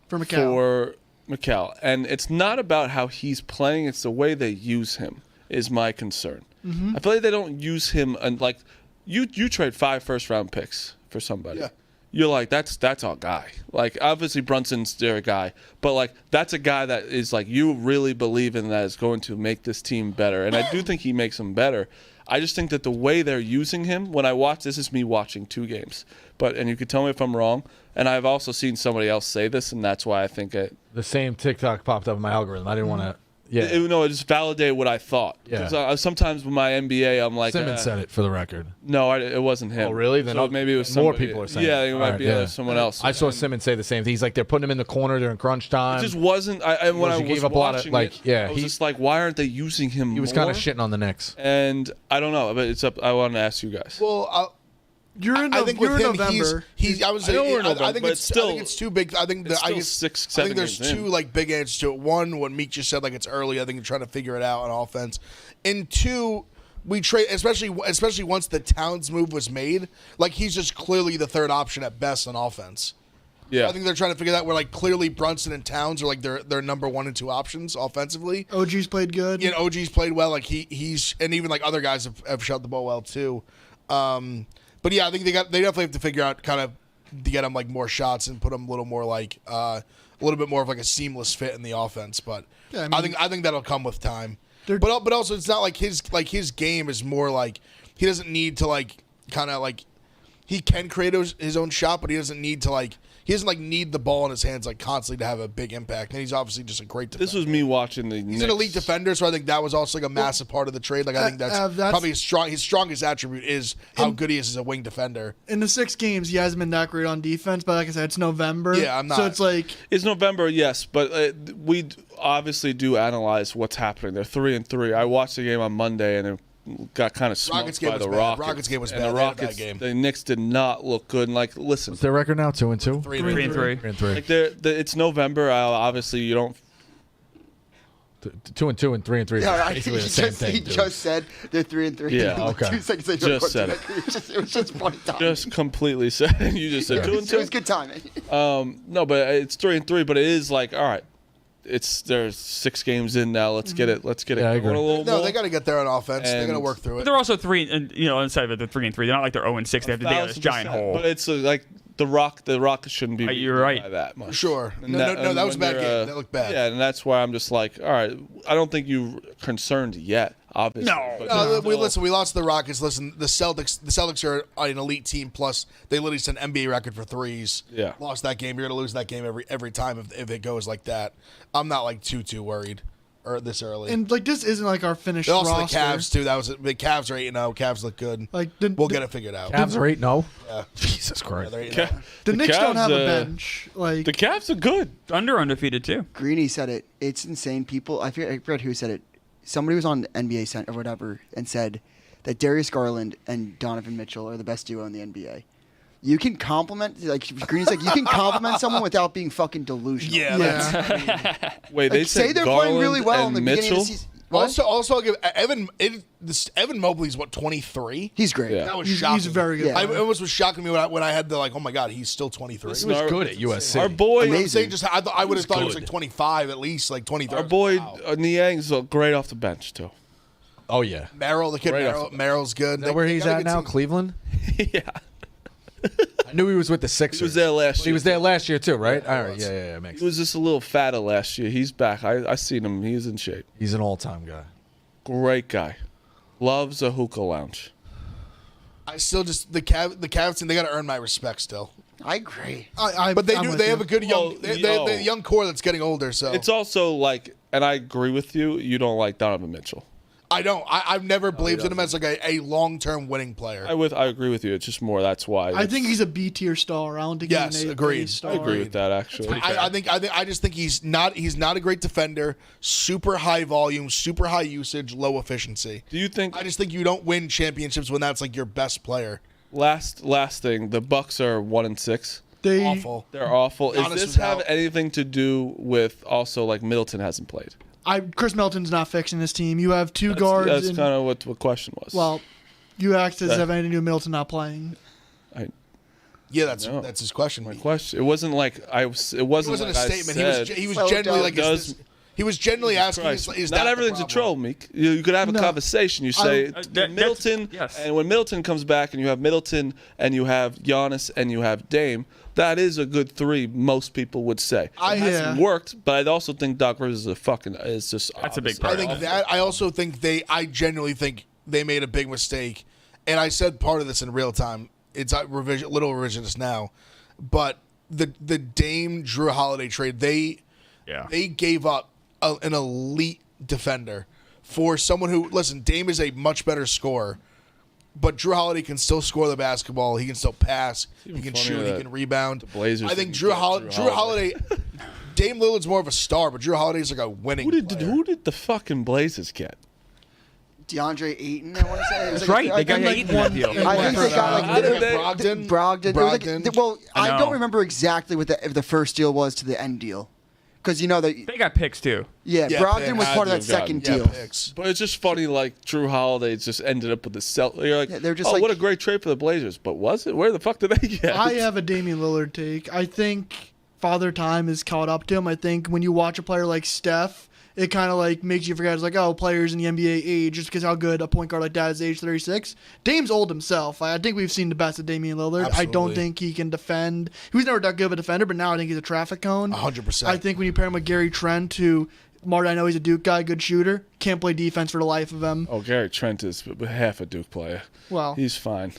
For Mikal. And it's not about how he's playing, it's the way they use him is my concern. I feel like they don't use him and like you trade 5 first-round picks for somebody. Yeah. You're like, that's our guy. Like, obviously Brunson's their guy, but like that's a guy that is like you really believe in that is going to make this team better. And I do think he makes them better. I just think that the way they're using him, when I watch, this is me watching 2 games, and you can tell me if I'm wrong, and I've also seen somebody else say this, and that's why I think it. The same TikTok popped up in my algorithm. I didn't want to. Yeah. It just validated what I thought. Yeah. Because sometimes with my NBA, I'm like. Simmons said it for the record. No, it wasn't him. Oh, really? Then so maybe it was more somebody. people are saying Yeah, it. it All might right, be someone else. I saw Simmons say the same thing. He's like, they're putting him in the corner during crunch time. It just wasn't. When I was gave up a lot of, watching like, it, yeah, I was just like, why aren't they using him more? He was kind of shitting on the Knicks. And I don't know, but it's up. I want to ask you guys. Well, I think with him, November. I think it's too big. I think it's still 6-7 I think there's games 2 like big answers to it. One, what Meek just said, like it's early. I think they're trying to figure it out on offense. And 2, we trade, especially once the Towns move was made. Like he's just clearly the 3rd option at best on offense. Yeah, I think they're trying to figure that where like clearly Brunson and Towns are like their number 1 and 2 options offensively. OG's played good. Yeah, OG's played well. Like he's and even like other guys have shot the ball well too. But yeah, I think they definitely have to figure out kind of to get him like more shots and put him a little more like a little bit more of like a seamless fit in the offense. But yeah, I think that'll come with time. But also it's not like his game is more like he doesn't need to like kind of like he can create his own shot, but he doesn't need to like. He doesn't like need the ball in his hands like constantly to have a big impact, and he's obviously just a great defender. This was me watching the. He's an elite defender, so I think that was also like a massive part of the trade. Like I think that's probably his strongest attribute is how good he is as a wing defender. In the 6 games, he hasn't been that great on defense, but like I said, it's November. Yeah, I'm not. So it's like it's November, yes, but we obviously do analyze what's happening. They're 3-3. I watched the game on Monday, and it got kind of smoked by the Rockets. Rockets game was bad. And the Rockets, the Knicks did not look good. And like, listen, what's their record now? 2-2. 3-3. Like it's November. Obviously, you don't. 2-2 and 3-3. Yeah, Basically the same thing. He just said they're 3-3. Yeah, okay. 2 seconds later, Just said it. It was just funny timing. Just completely said. You just said 2-2. It was good timing. No, but it's 3-3. But it is like, all right. There's 6 games in now. Let's get it. Yeah, I agree. A little more. They got to get there on offense. They got to work through But it. they're also 3, and inside of it, they're 3-3. They're not like they're 0-6. They have to dig out this giant 1,000%. hole. But it's like the Rockets shouldn't be. You're right. By that much. Sure. And No, that was a when bad you're, game. That looked bad. Yeah, and that's why I'm just like, all right. I don't think you're concerned yet. Obviously. No. But We lost to the Rockets. Listen, the Celtics are an elite team. Plus, they literally set an NBA record for threes. Yeah. Lost that game. You're gonna lose that game every time if it goes like that. I'm not like too worried or this early. And like this isn't like our finished also roster. the Cavs too. That was the Cavs are 8-0. Cavs look good. Like we'll get it figured out. Cavs are 8-0. Yeah. Jesus Christ. They're 8-0. The Knicks don't Cavs, have a bench. Like the Cavs are good. Under undefeated too. Greeny said it. It's insane. People, I forget who said it. Somebody was on NBA Center or whatever and said that Darius Garland and Donovan Mitchell are the best duo in the NBA. You can compliment, like Green's like, you can compliment someone without being fucking delusional. Yeah. Wait, they Like, say said they're Garland playing really well in and the beginning of Mitchell. the season. What? Also, I'll give Evan Mobley's what 23. He's great. Yeah. That was He's shocking. very good. Yeah. It almost was shocking me when I had the like, oh my god, he's still 23. He was good at USC. Our boy, I'm saying just I would have thought he was good. like 25 at least, like 23. our boy Wow. Niang's great off the bench too. Oh yeah. Merrill, the kid Right Merrill, off the- Merrill's good. Is that where he's at now? Cleveland. Yeah, I knew he was with the Sixers. he was there last He year. was there last year too, right? All right. Yeah. Makes He was just a little fatter last year. He's back. I seen him. He's in shape. He's an all-time guy. Great guy. Loves a hookah lounge. I still just the Cavs team. They got to earn my respect still. I agree. But they I'm do. with They you. have a good young. Well, They have a young core that's getting older. So It's also like, and I agree with you. You don't like Donovan Mitchell. I don't. I've never believed in him as like a long-term winning player. I agree with you. It's just more. That's why. I think he's a B tier star. I don't think Yes, he's an agreed. A star. I agree with that actually. I just think he's not a great defender. Super high volume, super high usage, low efficiency. Do you think? I just think you don't win championships when that's like your best player. Last thing. The Bucks are 1-6. They Awful. They're awful. Does Giannis this was have out. anything to do with also like Middleton hasn't played? Chris Melton's not fixing this team. You have two guards. That's and, kind of what the question was. well, you asked does it have anything to do with Middleton not playing? Yeah, that's No. that's his question. my question. It wasn't like I was. It It wasn't. wasn't like a I statement. said, He was Well, generally like, does- he was generally asking, Christ. is Not that the everything's a problem? troll, Meek. You could have a No. conversation. You say that's- Middleton, yes. and when Middleton comes back, and you have Middleton, and you have Giannis, and you have Dame, that is a good three. Most people would say. It hasn't Yeah. worked, but I also think Doc Rivers is just. That's a big opposite. part. I think that. I also think I genuinely think they made a big mistake, and I said part of this in real time. It's little revisionist now, but the Dame Drew Holiday trade, they gave up an elite defender for someone who, listen, Dame is a much better scorer, but Drew Holiday can still score the basketball. He can still pass. He can funnier shoot. He that can rebound. Blazers I think didn't Drew get Holiday. Dame Lillard's more of a star, but Drew Holiday's like a winning. player. Who did the fucking Blazers get? DeAndre Ayton, I want to say. It was That's like, right. They got like Ayton in that deal. one- I think they got like How did they- Brogdon. Brogdon. There was, like, Brogdon. well, I I know. don't remember exactly what the first deal was to the end deal, because you know that They got picks too. yeah, Yeah, Brogdon they was had part of to that have second gotten- deal. Picks. But it's just funny, like Drew Holiday just ended up with the Celtics. You're like, Yeah, they're just oh, like- what a great trade for the Blazers. But was it? Where the fuck did they get? I have a Damian Lillard take. I think Father Time is caught up to him. I think when you watch a player like Steph, it kind of like makes you forget. It's like, oh, players in the NBA age just because how good a point guard like that is age 36. Dame's old himself. I think we've seen the best of Damian Lillard. I don't Absolutely. think he can defend. He was never that good of a defender, but now I think he's a traffic cone. 100%. I think when you pair him with Gary Trent, who, Marty, I know he's a Duke guy, good shooter, can't play defense for the life of him. Oh, Gary Trent is half a Duke player. Well, He's fine.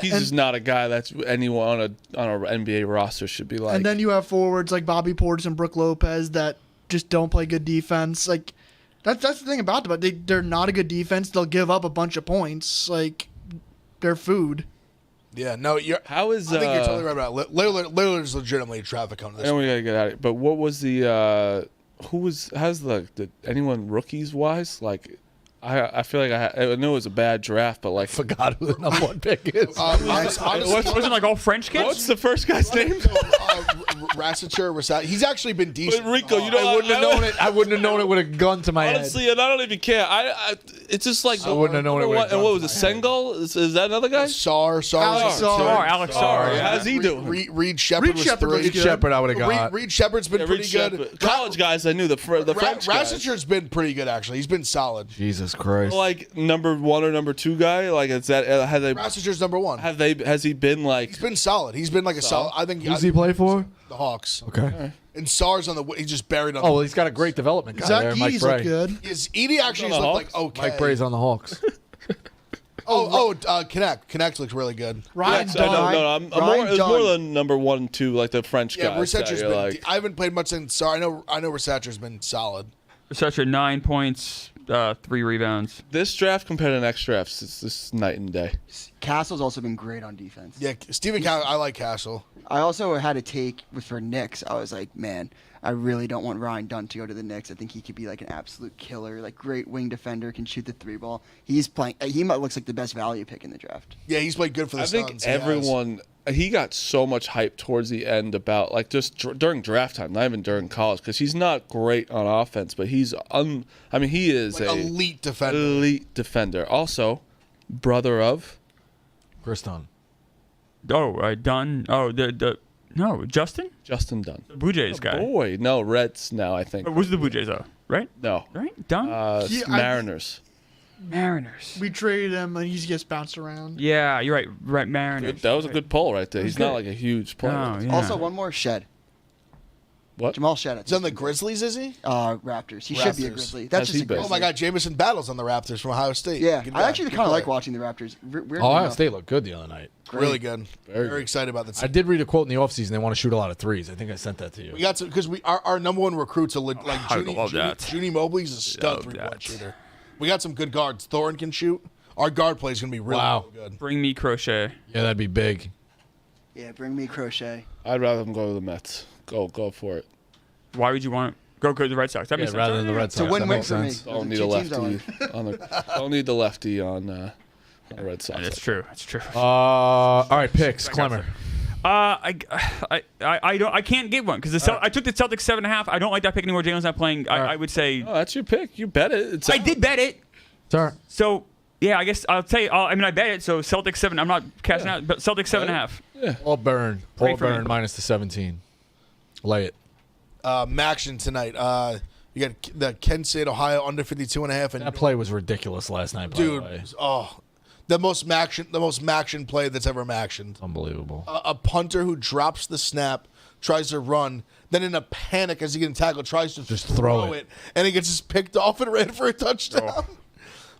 He's just not a guy that's anyone on a NBA roster should be like. and then you have forwards like Bobby Portis and Brook Lopez that just don't play good defense. Like that's the thing about them. They're not a good defense. They'll give up a bunch of points. Like they're food. Yeah, no, how is I think you're totally right about it. Lillard is legitimately a traffic cone. I know we gotta get out of it. But what was the how's the anyone rookies wise like? I feel like I knew it was a bad draft, but like Forgot who the number one pick is. Honestly, Wasn't like all French kids? what's the first guy's name? Rassiter, he's actually been decent. But Rico, you know, I wouldn't have known it. I wouldn't have known it with a gun to my Honestly, and I don't even care. It's just like I wouldn't have known it with a And gun what to was it? my head. Sengal? Is that another guy? Alex Alex Sarr, yeah. How's he doing? Reed Shepard Reed was Shepard was three. good. Shepard, I would have got. Reed Shepard's been Yeah, pretty Reed good. Shepard. College guys, I knew the French guys. Rassiter's been pretty good actually. He's been solid. Jesus Christ. Like number one or number two guy. Like is that Rassiter's number one. has he been like? He's been solid. He's been like a solid. I think Who's he play for? the Hawks. Okay. And Sarr's on the. He's just buried on. Oh, well, he's got a great development guy Zach there, Mike Edey's Bray. look good. Is Edie actually on the looked like Hawks? okay? Mike Bray's on the Hawks. Connect looks really good. Ryan I Dunn. don't know. Ryan It's more Dunn. than number 1, 2, like the French Yeah, guys. that Rassiter's you're been. like, I haven't played much since. Sorry, I know Rassiter's been solid. Such a 9 points, 3 rebounds. this draft compared to next drafts, it's just night and day. Castle's also been great on defense. Yeah, Stephen. I like Castle. I also had a take for Knicks. I was like, man, I really don't want Ryan Dunn to go to the Knicks. I think he could be like an absolute killer, like great wing defender, can shoot the 3-ball. He's playing. He looks like the best value pick in the draft. Yeah, he's played good for the I Suns. think everyone. He got so much hype towards the end about like just during draft time, not even during college, because he's not great on offense, but he's he is Like a elite defender. elite defender. Also, brother of Chris Dunn. Oh, Dunn. Oh, no, Justin, Justin Dunn. the Blue Jays guy. Boy, no, Reds now I think. Who's the Blue Jays though? Right? No, Right? Dunn. Yeah, Mariners. Mariners. We traded him, and he just gets bounced around. Yeah, you're right. Right, Mariners. That was a good poll right there. He's not good. like a huge player. Oh, yeah. Also, one more Shed. What? Jamal Shed. He's on the Grizzlies, is he? Raptors. He should be a Raptors. Grizzly. That's Has just he a been? Grizzly. Oh my God, Jamison Battles on the Raptors from Ohio State. Yeah, Good I guy. actually Good kind of like player. watching the Raptors. Weirdly Ohio enough. State looked good the other night. Really good. Very Very excited about the team. I did read a quote in the offseason. They want to shoot a lot of threes. I think I sent that to you. We got to because our number one recruits are like I love that. Junie Mobley's a stud Love 3-point that. shooter. We got some good guards. Thorin can shoot. Our guard play is going to be really, Wow. really good. Bring me Crochet. Yeah, that'd be big. Yeah, bring me Crochet. I'd rather him go to the Mets. Go for it. Why would you want go to the Red Sox? That Yeah, makes sense. rather than the Red It's a Sox. That win-win makes for me. sense. Those Don't are need two a teams I lefty like. on the. Don't need the lefty on the Red Sox. That's true. That's true. All right, picks. Clemmer. I can't give one because I took the Celtics 7.5. I don't like that pick anymore. Jalen's not playing. I would say Oh, that's your pick. You bet it. It's I did bet it. Sorry. So yeah, I guess I'll tell you. I bet it. So Celtics 7. I'm not cashing out, but Celtics 7.5. All burn. Pray All for me. burn minus the 17. Lay it. Maction tonight. You got the Kent State, Ohio under 52.5. And That play was ridiculous last night, by the dude, way. the most Maction play that's ever Mactioned. Unbelievable. A punter who drops the snap, tries to run, then in a panic as he gets tackled, tries to Just throw it, and he gets just picked off and ran for a touchdown.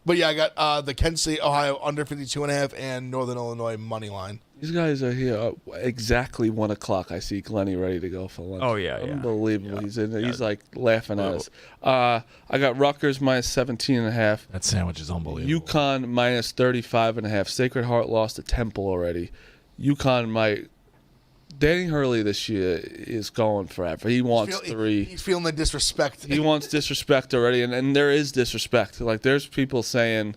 But yeah, I got the Kent State, Ohio under 52.5 and Northern Illinois money line. These guys are here exactly 1 o'clock. I see Glenny ready to go for lunch. Oh, yeah. Unbelievable. He's in there. He's like laughing at us. I got Rutgers minus 17.5. That sandwich is unbelievable. UConn minus 35.5. Sacred Heart lost to Temple already. UConn might. Danny Hurley this year is going forever. He wants 3. He's feeling the disrespect. He wants disrespect already, and there is disrespect. Like there's people saying,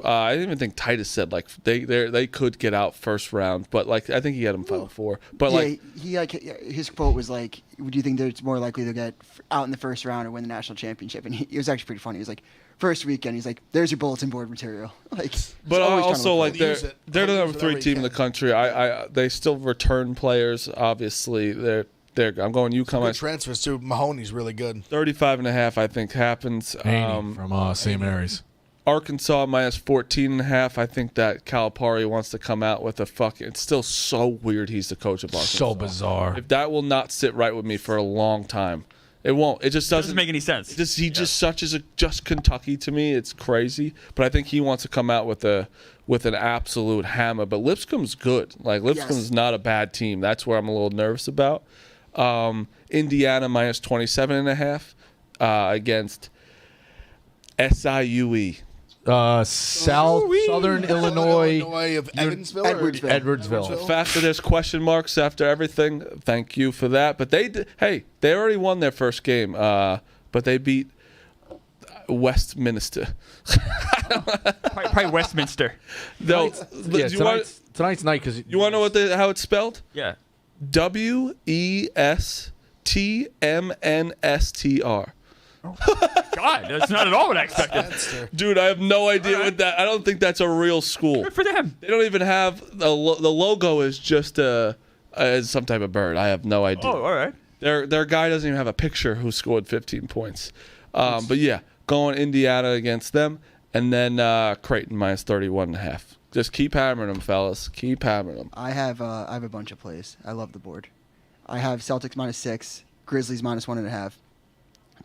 I didn't even think Titus said like they could get out first round, but like I think he had him Final Four. But His quote was like, "Would you think that it's more likely to get out in the first round or win the national championship?" And it was actually pretty funny. He was like, first weekend, he's like, "There's your bulletin board material." Like, But he's always trying to also, look like for it. Use it. they're the Use number it 3 wherever team you in the can. country. They still return players. Obviously, I'm going UConn. Good minus transfers too. Mahoney's really good. 35.5. I think happens. Haney from St. Mary's. Arkansas minus 14.5. I think that Calipari wants to come out with a fucking. It's still so weird. He's the coach of Arkansas. So bizarre. If that will not sit right with me for a long time. It won't. It just Doesn't make any sense. Just such as a just Kentucky to me. It's crazy. But I think he wants to come out with an absolute hammer. But Lipscomb's good. Like Lipscomb's not a bad team. That's where I'm a little nervous about. Indiana minus 27.5 against SIUE. Southern Illinois, of Evansville. Edwardsville. The fact that there's question marks after everything, thank you for that. But they already won their first game, but they beat Westminster. Probably Westminster. No, Yeah, do you want tonight's night because to know how it's spelled? Yeah. WESTMNSTR. God, that's not at all what I expected. Dude, I have no idea what that. I don't think that's a real school. Good for them. They don't even have the logo is just some type of bird. I have no idea. Oh, all right. Their guy doesn't even have a picture who scored 15 points. But yeah, going Indiana against them, and then Creighton minus 31.5. Just keep hammering them, fellas. Keep hammering them. I have a bunch of plays. I love the board. I have Celtics minus 6, Grizzlies minus 1.5,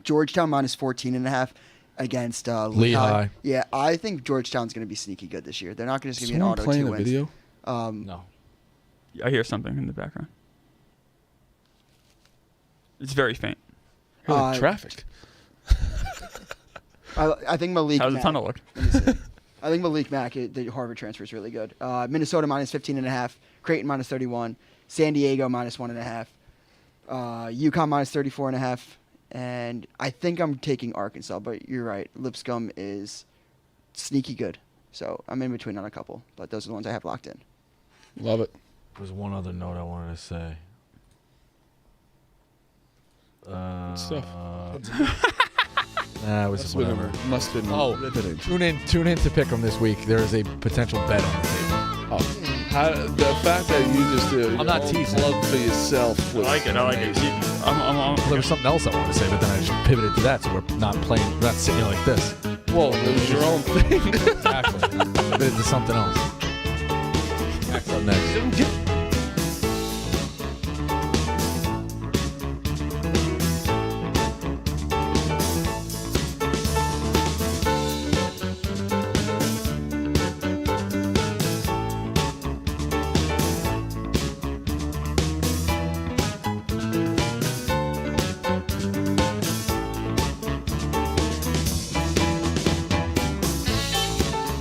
Georgetown minus 14.5 against Lehigh. Yeah, I think Georgetown's going to be sneaky good this year. They're not going to just give me an Someone auto playing 2 the wins. video? No. I hear something in the background. It's very faint. Traffic. I think Malik. How's the Mack- tunnel look? Let me see. I think Malik Mack, the Harvard transfer, is really good. Minnesota minus 15.5, Creighton minus 31, San Diego minus 1.5. UConn minus 34.5. And I think I'm taking Arkansas, but you're right. Lipscomb is sneaky good. So I'm in between on a couple, but those are the ones I have locked in. Love it. There's one other note I wanted to say. Stuff. It was whatever. Must have been riveting. Tune in to Pick'em this week. There is a potential bet on the table. The fact that you just did I'm not teasing. Love for yourself. I like it. There was something else I wanted to say, but then I just pivoted to that, so we're not sitting here like this. Whoa, it was your own thing. Exactly. Pivoted to something else. Next up next.